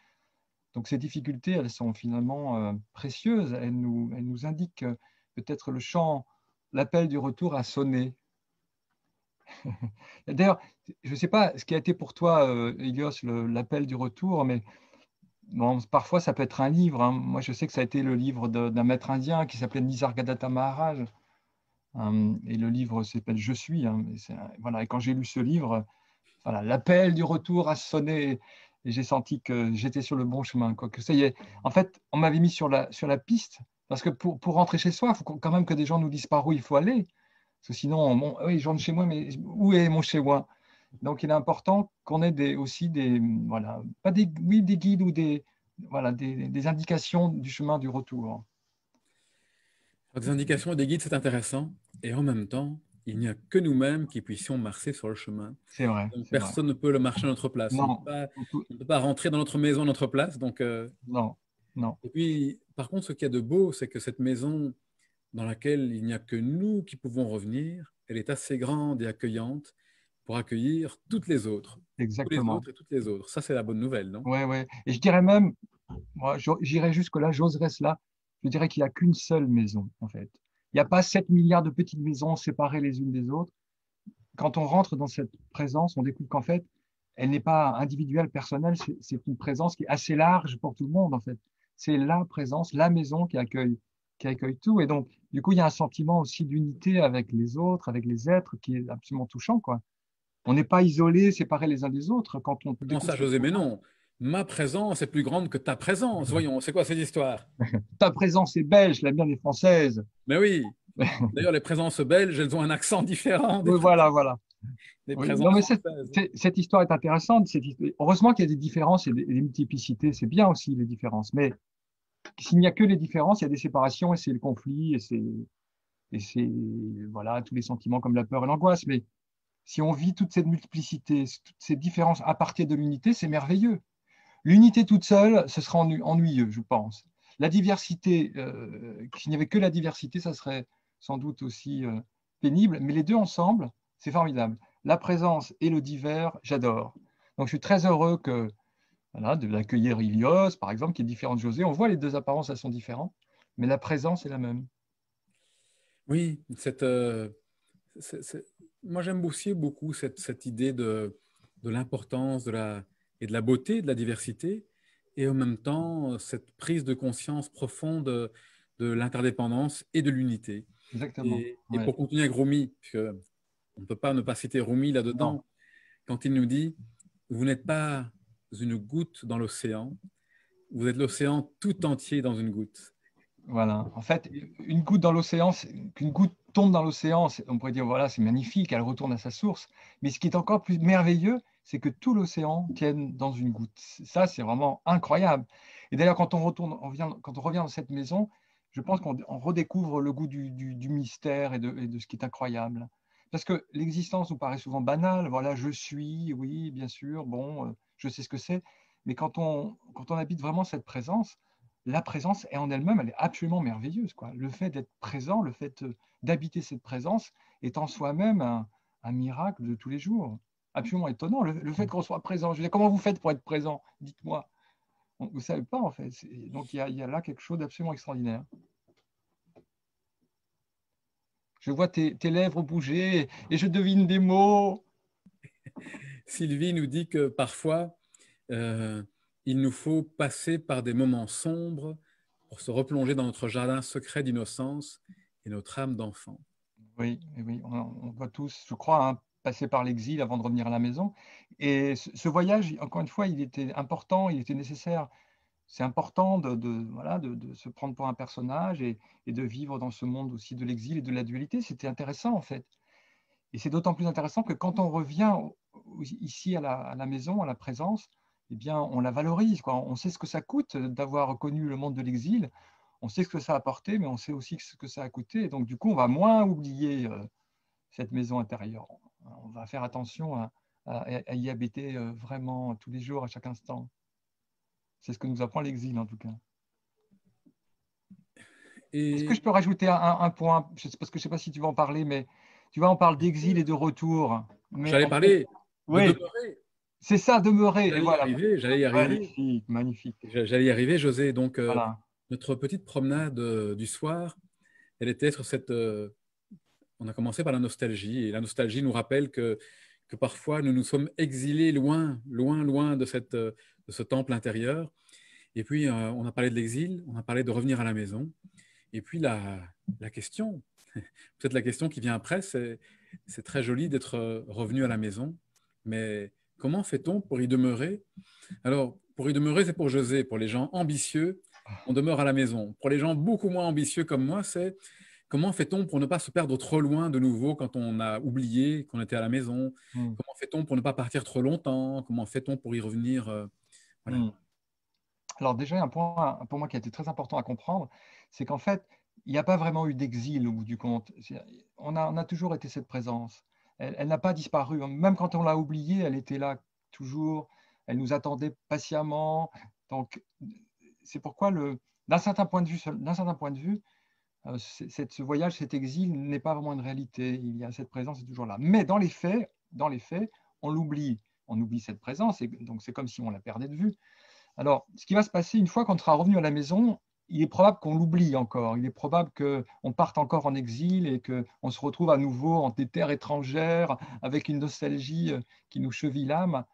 ces difficultés, elles sont finalement précieuses. Elles nous indiquent peut-être le chant, l'appel du retour a sonné. D'ailleurs, je ne sais pas ce qui a été pour toi, Ilios, l'appel du retour, mais bon, parfois ça peut être un livre, hein. Moi, je sais que ça a été le livre d'un maître indien qui s'appelait Nisargadatta Maharaj. Et le livre s'appelle Je suis, hein. Voilà. Et quand j'ai lu ce livre, voilà, l'appel du retour a sonné et j'ai senti que j'étais sur le bon chemin, quoi. Que ça y est. En fait, on m'avait mis sur la piste parce que pour rentrer chez soi, il faut quand même que des gens nous disent par où il faut aller. Parce que sinon, bon, oui, je rentre chez moi, mais où est mon chez moi? Donc, il est important qu'on ait aussi voilà, pas des, oui, des guides ou voilà, des indications du chemin du retour. Des indications et des guides, c'est intéressant. Et en même temps, il n'y a que nous-mêmes qui puissions marcher sur le chemin. C'est vrai, Donc, c'est vrai. personne ne peut le marcher à notre place. Non, On ne peut pas rentrer dans notre maison à notre place. Donc, non, non. et puis, par contre, ce qu'il y a de beau, c'est que cette maison dans laquelle il n'y a que nous qui pouvons revenir, elle est assez grande et accueillante pour accueillir toutes les autres. Tous les Exactement. autres et toutes les autres. Ça, c'est la bonne nouvelle, non? Ouais, ouais. Et je dirais même, moi, j'irais jusque-là, j'oserais cela. Je dirais qu'il n'y a qu'une seule maison, en fait. Il n'y a pas 7 milliards de petites maisons séparées les unes des autres. Quand on rentre dans cette présence, on découvre qu'en fait, elle n'est pas individuelle, personnelle, c'est une présence qui est assez large pour tout le monde, en fait. C'est la présence, la maison qui accueille tout. Et donc, du coup, il y a un sentiment aussi d'unité avec les autres, avec les êtres, qui est absolument touchant, quoi. On n'est pas isolés, séparés les uns des autres. Quand on Comment découvre ça, cette José? Mais présence, non. Ma présence est plus grande que ta présence. Voyons, c'est quoi cette histoire? ta présence est belge, la mienne est française. Mais oui. D'ailleurs, les présences belges, elles ont un accent différent Oui, voilà, voilà. des Oui. Non, présences mais françaises. cette histoire est intéressante. Heureusement qu'il y a des différences et des multiplicités. C'est bien aussi les différences. Mais s'il n'y a que les différences, il y a des séparations et c'est le conflit et c'est voilà, tous les sentiments comme la peur et l'angoisse. Mais si on vit toute cette multiplicité, toutes ces différences à partir de l'unité, c'est merveilleux. L'unité toute seule, ce sera ennuyeux, je pense. La diversité, s'il n'y avait que la diversité, ça serait sans doute aussi pénible, mais les deux ensemble, c'est formidable. La présence et le divers, j'adore. Donc je suis très heureux voilà, de l'accueillir Ilios, par exemple, qui est différent de José. On voit les deux apparences, elles sont différentes, mais la présence est la même. Oui, moi j'aime aussi beaucoup cette idée de l'importance et de la beauté de la diversité, et en même temps cette prise de conscience profonde de l'interdépendance et de l'unité. Exactement. Et Ouais. pour continuer avec Rumi, puisque on ne peut pas ne pas citer Rumi Non. là-dedans, quand il nous dit, vous n'êtes pas une goutte dans l'océan, vous êtes l'océan tout entier dans une goutte. Voilà. En fait, une goutte dans l'océan, qu'une goutte tombe dans l'océan, on pourrait dire, voilà, c'est magnifique, elle retourne à sa source. Mais ce qui est encore plus merveilleux, c'est que tout l'océan tienne dans une goutte. Ça, c'est vraiment incroyable. Et d'ailleurs, quand quand on revient dans cette maison, je pense qu'on redécouvre le goût du mystère et de ce qui est incroyable. Parce que l'existence nous paraît souvent banale. Voilà, je suis, oui, bien sûr, bon, je sais ce que c'est. Mais quand on habite vraiment cette présence, la présence est en elle-même, elle est absolument merveilleuse, quoi. Le fait d'être présent, le fait d'habiter cette présence est en soi-même un miracle de tous les jours. Absolument étonnant, le fait qu'on soit présent. Je veux dire, comment vous faites pour être présent? Dites-moi. Vous ne savez pas, en fait. Donc, il y a là quelque chose d'absolument extraordinaire. Je vois tes lèvres bouger et je devine des mots. Sylvie nous dit que parfois, euh, il nous faut passer par des moments sombres pour se replonger dans notre jardin secret d'innocence et notre âme d'enfant. Oui, oui, on doit tous, je crois, hein, passer par l'exil avant de revenir à la maison. Et ce voyage, encore une fois, il était important, il était nécessaire. C'est important voilà, de se prendre pour un personnage et de vivre dans ce monde aussi de l'exil et de la dualité. C'était intéressant, en fait. Et c'est d'autant plus intéressant que quand on revient ici à la maison, à la présence, eh bien, on la valorise, quoi. On sait ce que ça coûte d'avoir connu le monde de l'exil. On sait ce que ça a apporté, mais on sait aussi ce que ça a coûté. Et donc, du coup, on va moins oublier cette maison intérieure. On va faire attention à y habiter vraiment tous les jours, à chaque instant. C'est ce que nous apprend l'exil, en tout cas. Est-ce que Et je peux rajouter un point? Parce que je ne sais pas si tu vas en parler, mais tu vois, on parle d'exil et de retour. Mais j'allais en fait, parler de oui, demeurer. c'est ça, demeurer. Et J'allais y voilà, arriver, j'allais y arriver. magnifique, magnifique. J'allais y arriver, José. Donc, Voilà. notre petite promenade du soir, elle était sur cette. On a commencé par la nostalgie. Et la nostalgie nous rappelle que parfois nous nous sommes exilés loin, loin, loin de, de ce temple intérieur. Et puis, on a parlé de l'exil, on a parlé de revenir à la maison. Et puis, la question, peut-être la question qui vient après, c'est très joli d'être revenu à la maison. Mais comment fait-on pour y demeurer? Alors, pour y demeurer, c'est pour José. Pour les gens ambitieux, on demeure à la maison. Pour les gens beaucoup moins ambitieux comme moi, c'est comment fait-on pour ne pas se perdre trop loin de nouveau quand on a oublié qu'on était à la maison? Hmm, Comment fait-on pour ne pas partir trop longtemps? Comment fait-on pour y revenir voilà. hmm. Alors déjà, un point pour moi qui a été très important à comprendre, c'est qu'en fait, il n'y a pas vraiment eu d'exil au bout du compte. On a toujours été cette présence. Elle n'a pas disparu. Même quand on l'a oubliée, elle était là toujours. Elle nous attendait patiemment. Donc, c'est pourquoi, d'un certain point de vue, ce voyage, cet exil n'est pas vraiment une réalité. Il y a cette présence, est toujours là. Mais dans les faits, on l'oublie. On oublie cette présence, et donc c'est comme si on la perdait de vue. Alors, ce qui va se passer une fois qu'on sera revenu à la maison, il est probable qu'on l'oublie encore. Il est probable qu'on parte encore en exil et qu'on se retrouve à nouveau en des terres étrangères avec une nostalgie qui nous cheville l'âme.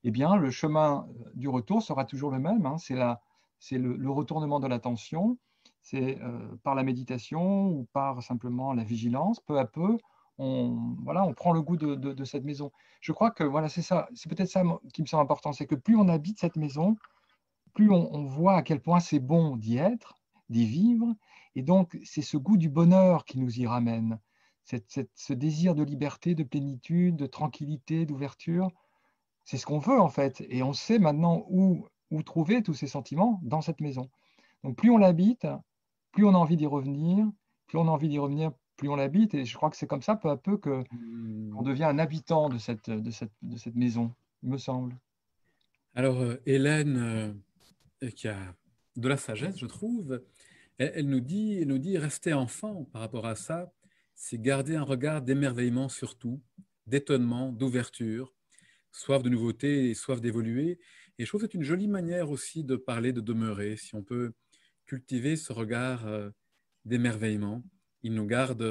Eh bien, le chemin du retour sera toujours le même, hein. C'est le retournement de l'attention. C'est par la méditation ou par simplement la vigilance. Peu à peu, voilà, on prend le goût de cette maison. Je crois que voilà, c'est ça. C'est peut-être ça qui me semble important. C'est que plus on habite cette maison, plus on voit à quel point c'est bon d'y être, d'y vivre. Et donc, c'est ce goût du bonheur qui nous y ramène. Ce désir de liberté, de plénitude, de tranquillité, d'ouverture. C'est ce qu'on veut en fait. Et on sait maintenant où trouver tous ces sentiments dans cette maison. Donc plus on l'habite, plus on a envie d'y revenir, plus on a envie d'y revenir, plus on l'habite. Et je crois que c'est comme ça, peu à peu, qu'on Hmm. devient un habitant de cette maison, il me semble. Alors, Hélène, qui a de la sagesse, je trouve, elle nous dit rester enfant par rapport à ça, c'est garder un regard d'émerveillement surtout, d'étonnement, d'ouverture, soif de nouveauté et soif d'évoluer. Et je trouve que c'est une jolie manière aussi de parler de demeurer. Si on peut cultiver ce regard d'émerveillement, il nous garde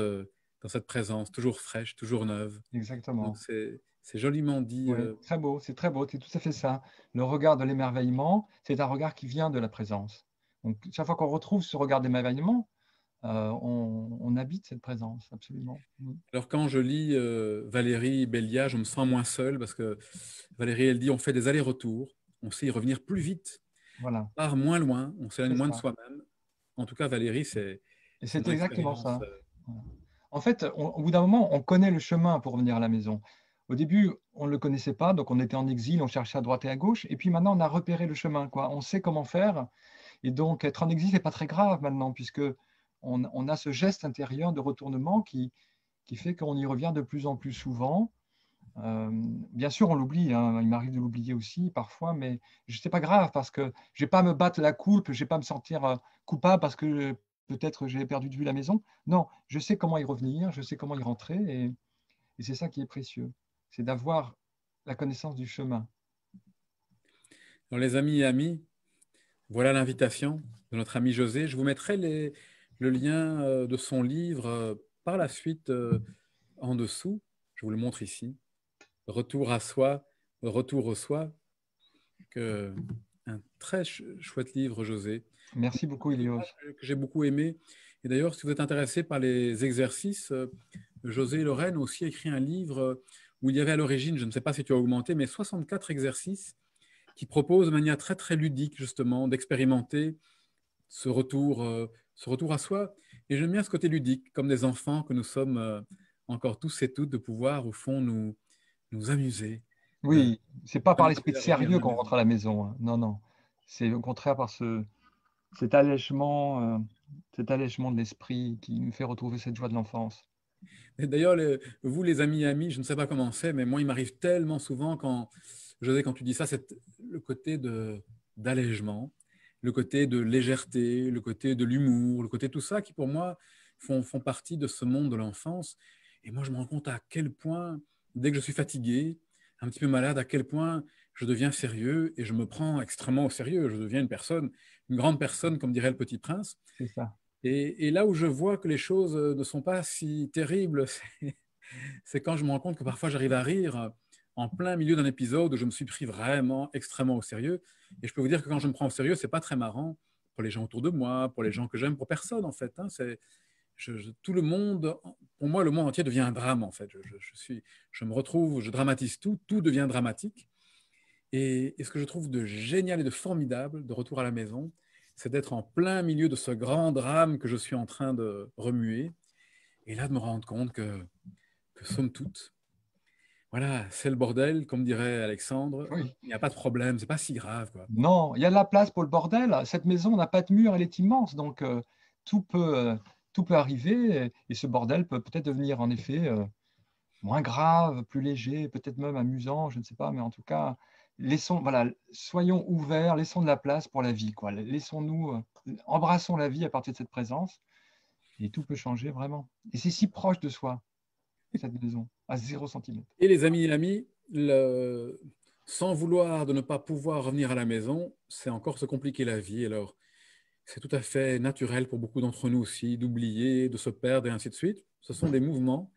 dans cette présence toujours fraîche, toujours neuve. Donc Exactement. c'est joliment dit. Oui, très beau, c'est très beau, c'est tout à fait ça. Le regard de l'émerveillement, c'est un regard qui vient de la présence. Donc, chaque fois qu'on retrouve ce regard d'émerveillement, on habite cette présence, absolument. Mm. Alors quand je lis Valérie Bélia, je me sens moins seul parce que Valérie, elle dit on fait des allers-retours, on sait y revenir plus vite, Voilà, on part moins loin, on s'éloigne c'est moins de ça. soi-même. En tout cas, Valérie, Et c'est c'est mon exactement expérience. ça. Voilà. En fait, au bout d'un moment, on connaît le chemin pour venir à la maison. Au début, on ne le connaissait pas, donc on était en exil, on cherchait à droite et à gauche. Et puis maintenant, on a repéré le chemin, quoi. On sait comment faire. Et donc, être en exil n'est pas très grave maintenant, puisque on a ce geste intérieur de retournement qui fait qu'on y revient de plus en plus souvent. Bien sûr, on l'oublie, hein, il m'arrive de l'oublier aussi parfois, mais c'est pas grave parce que je vais pas me battre la coulpe, je vais pas me sentir coupable parce que peut-être j'ai perdu de vue la maison. Non, je sais comment y revenir, je sais comment y rentrer, et c'est ça qui est précieux, c'est d'avoir la connaissance du chemin. Alors, les amis et amis, voilà l'invitation de notre ami José. Je vous mettrai le lien de son livre par la suite en dessous. Je vous le montre ici. Retour à soi, retour au soi. Un très chouette livre, José. Merci beaucoup, Ilios. Que j'ai beaucoup aimé. Et d'ailleurs, si vous êtes intéressé par les exercices, José Lorraine a aussi écrit un livre où il y avait à l'origine, je ne sais pas si tu as augmenté, mais 64 exercices qui proposent de manière très, très ludique, justement, d'expérimenter ce retour à soi. Et j'aime bien ce côté ludique, comme des enfants que nous sommes encore tous et toutes, de pouvoir, au fond, nous amuser, Oui, c'est pas par l'esprit s'amuser de à revenir à sérieux la qu'on maison. rentre à la maison, hein. Non, non, c'est au contraire par cet cet allègement de l'esprit qui nous fait retrouver cette joie de l'enfance. Et d'ailleurs, vous, les amis et amis, je ne sais pas comment c'est, mais moi, il m'arrive tellement souvent José, quand tu dis ça, c'est le côté d'allègement, le côté de légèreté, le côté de l'humour, le côté tout ça qui, pour moi, font partie de ce monde de l'enfance. Et moi, je me rends compte à quel point, dès que je suis fatigué, un petit peu malade, à quel point je deviens sérieux et je me prends extrêmement au sérieux. Je deviens une grande personne, comme dirait le Petit Prince. C'est ça. Et là où je vois que les choses ne sont pas si terribles, c'est quand je me rends compte que parfois j'arrive à rire en plein milieu d'un épisode où je me suis pris vraiment extrêmement au sérieux. Et je peux vous dire que quand je me prends au sérieux, c'est pas très marrant pour les gens autour de moi, pour les gens que j'aime, pour personne en fait. Hein. Tout le monde, pour moi, le monde entier devient un drame en fait. Je me retrouve, je dramatise tout, tout devient dramatique. Et ce que je trouve de génial et de formidable de retour à la maison, c'est d'être en plein milieu de ce grand drame que je suis en train de remuer. Et là, de me rendre compte que somme toute, voilà, c'est le bordel, comme dirait Alexandre. Oui. Il n'y a pas de problème, c'est pas si grave, quoi. Non, il y a de la place pour le bordel. Cette maison n'a pas de mur, elle est immense, donc tout peut, euh, tout peut arriver, et ce bordel peut peut-être devenir en effet moins grave, plus léger, peut-être même amusant, je ne sais pas, mais en tout cas, voilà, soyons ouverts, laissons de la place pour la vie, quoi. Laissons-nous, embrassons la vie à partir de cette présence, et tout peut changer vraiment. Et c'est si proche de soi, cette maison, à 0 centimètre. Et les amis et amis, sans vouloir de ne pas pouvoir revenir à la maison, c'est encore se compliquer la vie. Alors, c'est tout à fait naturel pour beaucoup d'entre nous aussi d'oublier, de se perdre et ainsi de suite. Ce sont des mouvements.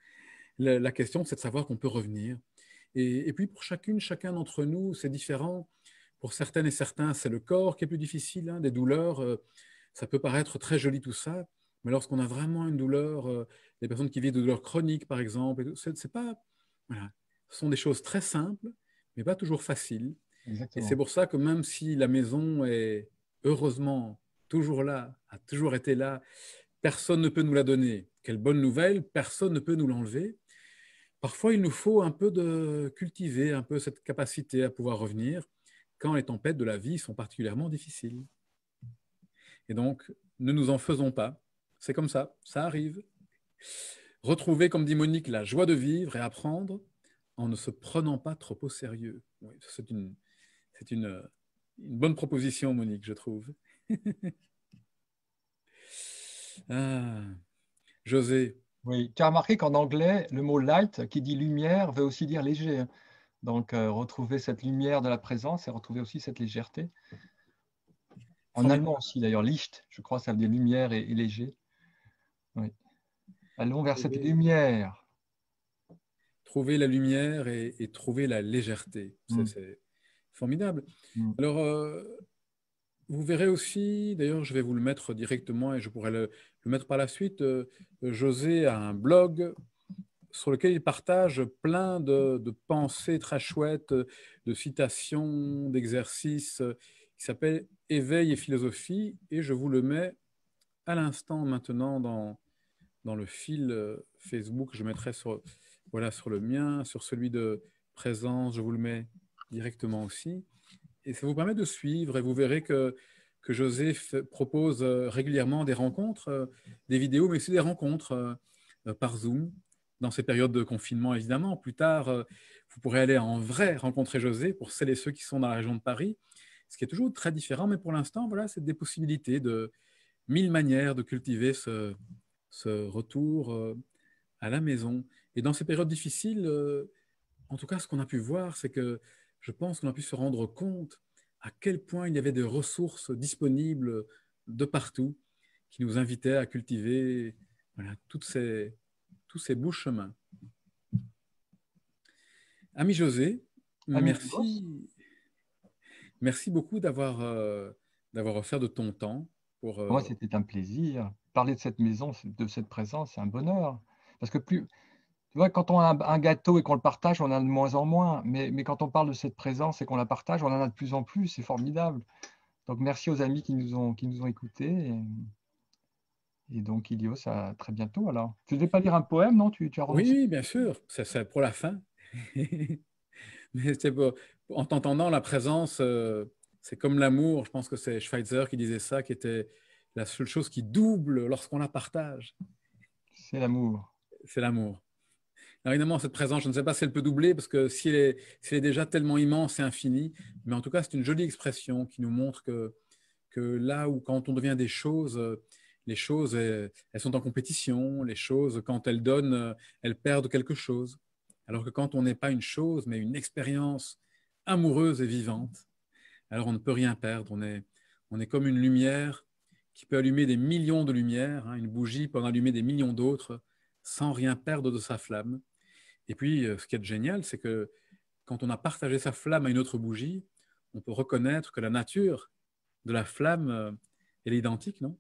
La question, c'est de savoir qu'on peut revenir. Et puis, pour chacun d'entre nous, c'est différent. Pour certaines et certains, c'est le corps qui est plus difficile, hein, des douleurs. Ça peut paraître très joli tout ça, mais lorsqu'on a vraiment une douleur, les personnes qui vivent de douleurs chroniques, par exemple, c'est pas, voilà, ce sont des choses très simples, mais pas toujours faciles. Et c'est Exactement. pour ça que même si la maison est heureusement toujours là, a toujours été là, personne ne peut nous la donner. Quelle bonne nouvelle, personne ne peut nous l'enlever. Parfois, il nous faut un peu de cultiver un peu cette capacité à pouvoir revenir quand les tempêtes de la vie sont particulièrement difficiles. Et donc, ne nous en faisons pas. C'est comme ça arrive. Retrouver, comme dit Monique, la joie de vivre et apprendre en ne se prenant pas trop au sérieux. Oui, c'est une bonne proposition, Monique, je trouve. Ah, José, Oui, tu as remarqué qu'en anglais, le mot light, qui dit lumière, veut aussi dire léger, hein. Donc, retrouver cette lumière de la présence et retrouver aussi cette légèreté. En allemand formidable. aussi, d'ailleurs, Licht, je crois, ça veut dire lumière et léger. Oui. Allons vers cette Trouver, lumière. trouver la lumière et trouver la légèreté. Mm, C'est formidable. mm. Alors, vous verrez aussi, d'ailleurs, je vais vous le mettre directement et je pourrais le mettre par la suite. José a un blog sur lequel il partage plein de pensées très chouettes, de citations, d'exercices, qui s'appelle Éveil et philosophie. Et je vous le mets à l'instant maintenant dans le fil Facebook. Je mettrai voilà, sur le mien, sur celui de présence, je vous le mets directement aussi. Et ça vous permet de suivre et vous verrez que José propose régulièrement des rencontres, des vidéos, mais aussi des rencontres par Zoom dans ces périodes de confinement, évidemment. Plus tard, vous pourrez aller en vrai rencontrer José pour celles et ceux qui sont dans la région de Paris, ce qui est toujours très différent. Mais pour l'instant, voilà, c'est des possibilités de mille manières de cultiver ce retour à la maison. Et dans ces périodes difficiles, en tout cas, ce qu'on a pu voir, c'est que je pense qu'on a pu se rendre compte à quel point il y avait des ressources disponibles de partout qui nous invitaient à cultiver voilà, tous ces beaux chemins. Ami José, Amigos. merci beaucoup d'avoir offert de ton temps pour... Pour moi, c'était un plaisir. Parler de cette maison, de cette présence, c'est un bonheur. Parce que plus, tu vois, quand on a un gâteau et qu'on le partage, on en a de moins en moins. Mais quand on parle de cette présence et qu'on la partage, on en a de plus en plus. C'est formidable. Donc, merci aux amis qui nous ont écoutés. Et donc, Ilios, à très bientôt. Alors, tu ne devais pas lire un poème, non? Tu as Oui, renoncé? oui, bien sûr, c'est pour la fin. Mais c'est en t'entendant, la présence, c'est comme l'amour. Je pense que c'est Schweitzer qui disait ça, qui était la seule chose qui double lorsqu'on la partage. C'est l'amour. C'est l'amour. Alors évidemment, cette présence, je ne sais pas si elle peut doubler, parce que si elle est déjà tellement immense et infinie, mais en tout cas, c'est une jolie expression qui nous montre que là où, quand on devient des choses, les choses, elles sont en compétition. Les choses, quand elles donnent, elles perdent quelque chose. Alors que quand on n'est pas une chose, mais une expérience amoureuse et vivante, alors on ne peut rien perdre. On est comme une lumière qui peut allumer des millions de lumières. Hein. Une bougie peut en allumer des millions d'autres sans rien perdre de sa flamme. Et puis, ce qui est génial, c'est que quand on a partagé sa flamme à une autre bougie, on peut reconnaître que la nature de la flamme, elle est identique, non?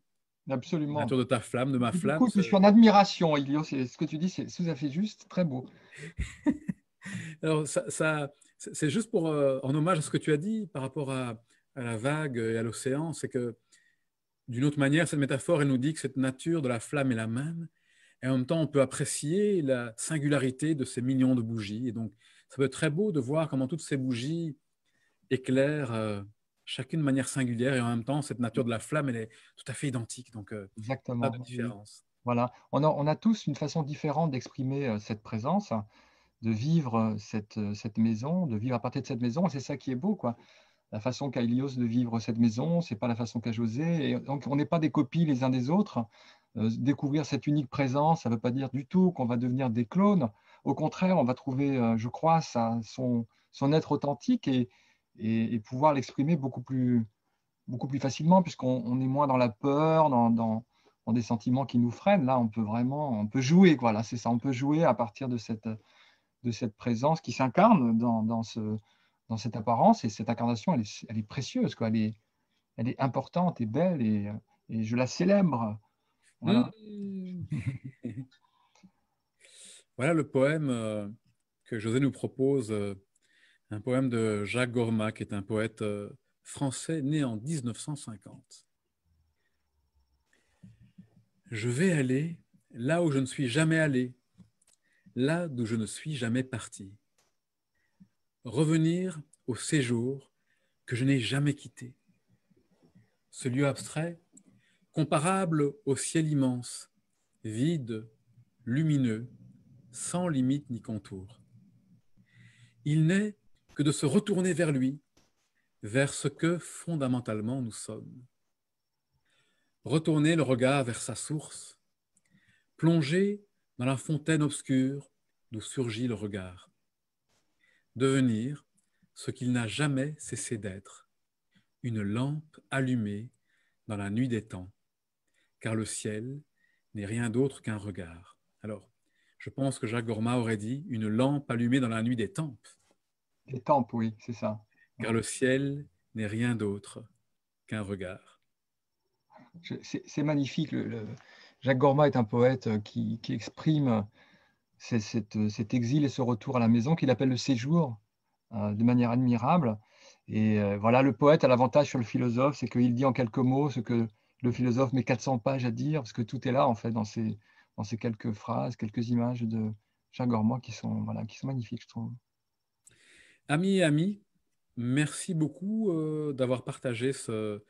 La Absolument. nature de ta flamme, de ma Du flamme. coup, je suis en admiration, Ilios. Ce que tu dis, c'est tout à fait juste, très beau. Alors, c'est juste pour, en hommage à ce que tu as dit par rapport à la vague et à l'océan, c'est que d'une autre manière, cette métaphore, elle nous dit que cette nature de la flamme est la même, et en même temps, on peut apprécier la singularité de ces millions de bougies. Et donc, ça peut être très beau de voir comment toutes ces bougies éclairent chacune de manière singulière, et en même temps, cette nature de la flamme, elle est tout à fait identique. Donc, pas de Exactement. Oui. différence. Voilà. On a tous une façon différente d'exprimer cette présence, de vivre cette maison, de vivre à partir de cette maison. Et c'est ça qui est beau, quoi. La façon qu'a Ilios de vivre cette maison, c'est pas la façon qu'a José. Et donc, on n'est pas des copies les uns des autres. Découvrir cette unique présence, ça ne veut pas dire du tout qu'on va devenir des clones. Au contraire, on va trouver, je crois, son être authentique et pouvoir l'exprimer beaucoup plus facilement, puisqu'on est moins dans la peur, dans des sentiments qui nous freinent. Là, on peut jouer, voilà, c'est ça, on peut jouer à partir de cette présence qui s'incarne dans cette apparence, et cette incarnation, elle est précieuse, quoi. Elle est importante et belle, et je la célèbre. Voilà. Mmh. Voilà le poème que José nous propose, un poème de Jacques Gorma, qui est un poète français né en 1950. Je vais aller là où je ne suis jamais allé, là d'où je ne suis jamais parti. Revenir au séjour que je n'ai jamais quitté. Ce lieu abstrait, comparable au ciel immense, vide, lumineux, sans limite ni contour. Il n'est que de se retourner vers lui, vers ce que fondamentalement nous sommes. Retourner le regard vers sa source, plonger dans la fontaine obscure d'où surgit le regard. Devenir ce qu'il n'a jamais cessé d'être, une lampe allumée dans la nuit des temps, car le ciel n'est rien d'autre qu'un regard. Alors, je pense que Jacques Gorma aurait dit une lampe allumée dans la nuit des tempes, Les tempes, oui, c'est ça. car le ciel n'est rien d'autre qu'un regard. C'est magnifique. Jacques Gorma est un poète qui exprime cet exil et ce retour à la maison qu'il appelle le séjour de manière admirable. Et voilà, le poète a l'avantage sur le philosophe, c'est qu'il dit en quelques mots ce que le philosophe met 400 pages à dire, parce que tout est là, en fait, dans ces quelques phrases, quelques images de Jacques Gormand qui sont, voilà, qui sont magnifiques, je trouve. Amis et amis, merci beaucoup d'avoir partagé ce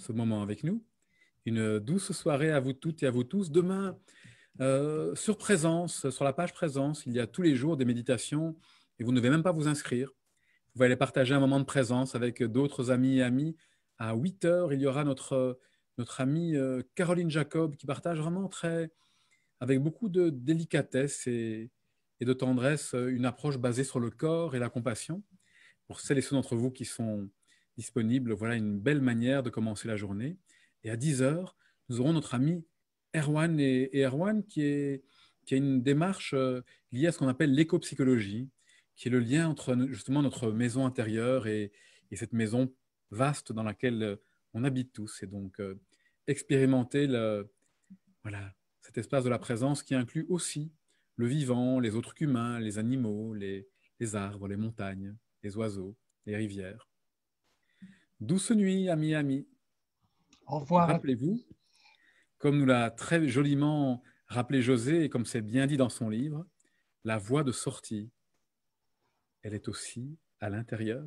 moment avec nous. Une douce soirée à vous toutes et à vous tous. Demain, sur Présence, sur la page Présence, il y a tous les jours des méditations et vous ne devez même pas vous inscrire. Vous allez partager un moment de présence avec d'autres amis et amis. À 8 heures, il y aura notre amie Caroline Jacob qui partage vraiment avec beaucoup de délicatesse et de tendresse une approche basée sur le corps et la compassion. Pour celles et ceux d'entre vous qui sont disponibles, voilà une belle manière de commencer la journée. Et à 10 heures, nous aurons notre ami Erwan et Erwan qui a une démarche liée à ce qu'on appelle l'éco-psychologie, qui est le lien entre justement notre maison intérieure et cette maison vaste dans laquelle on habite tous. Et donc, expérimenter voilà, cet espace de la présence qui inclut aussi le vivant, les autres qu'humains, les animaux, les arbres, les montagnes, les oiseaux, les rivières. Douce nuit, amis et amis. Au revoir. Rappelez-vous, comme nous l'a très joliment rappelé José et comme c'est bien dit dans son livre, la voie de sortie, elle est aussi à l'intérieur.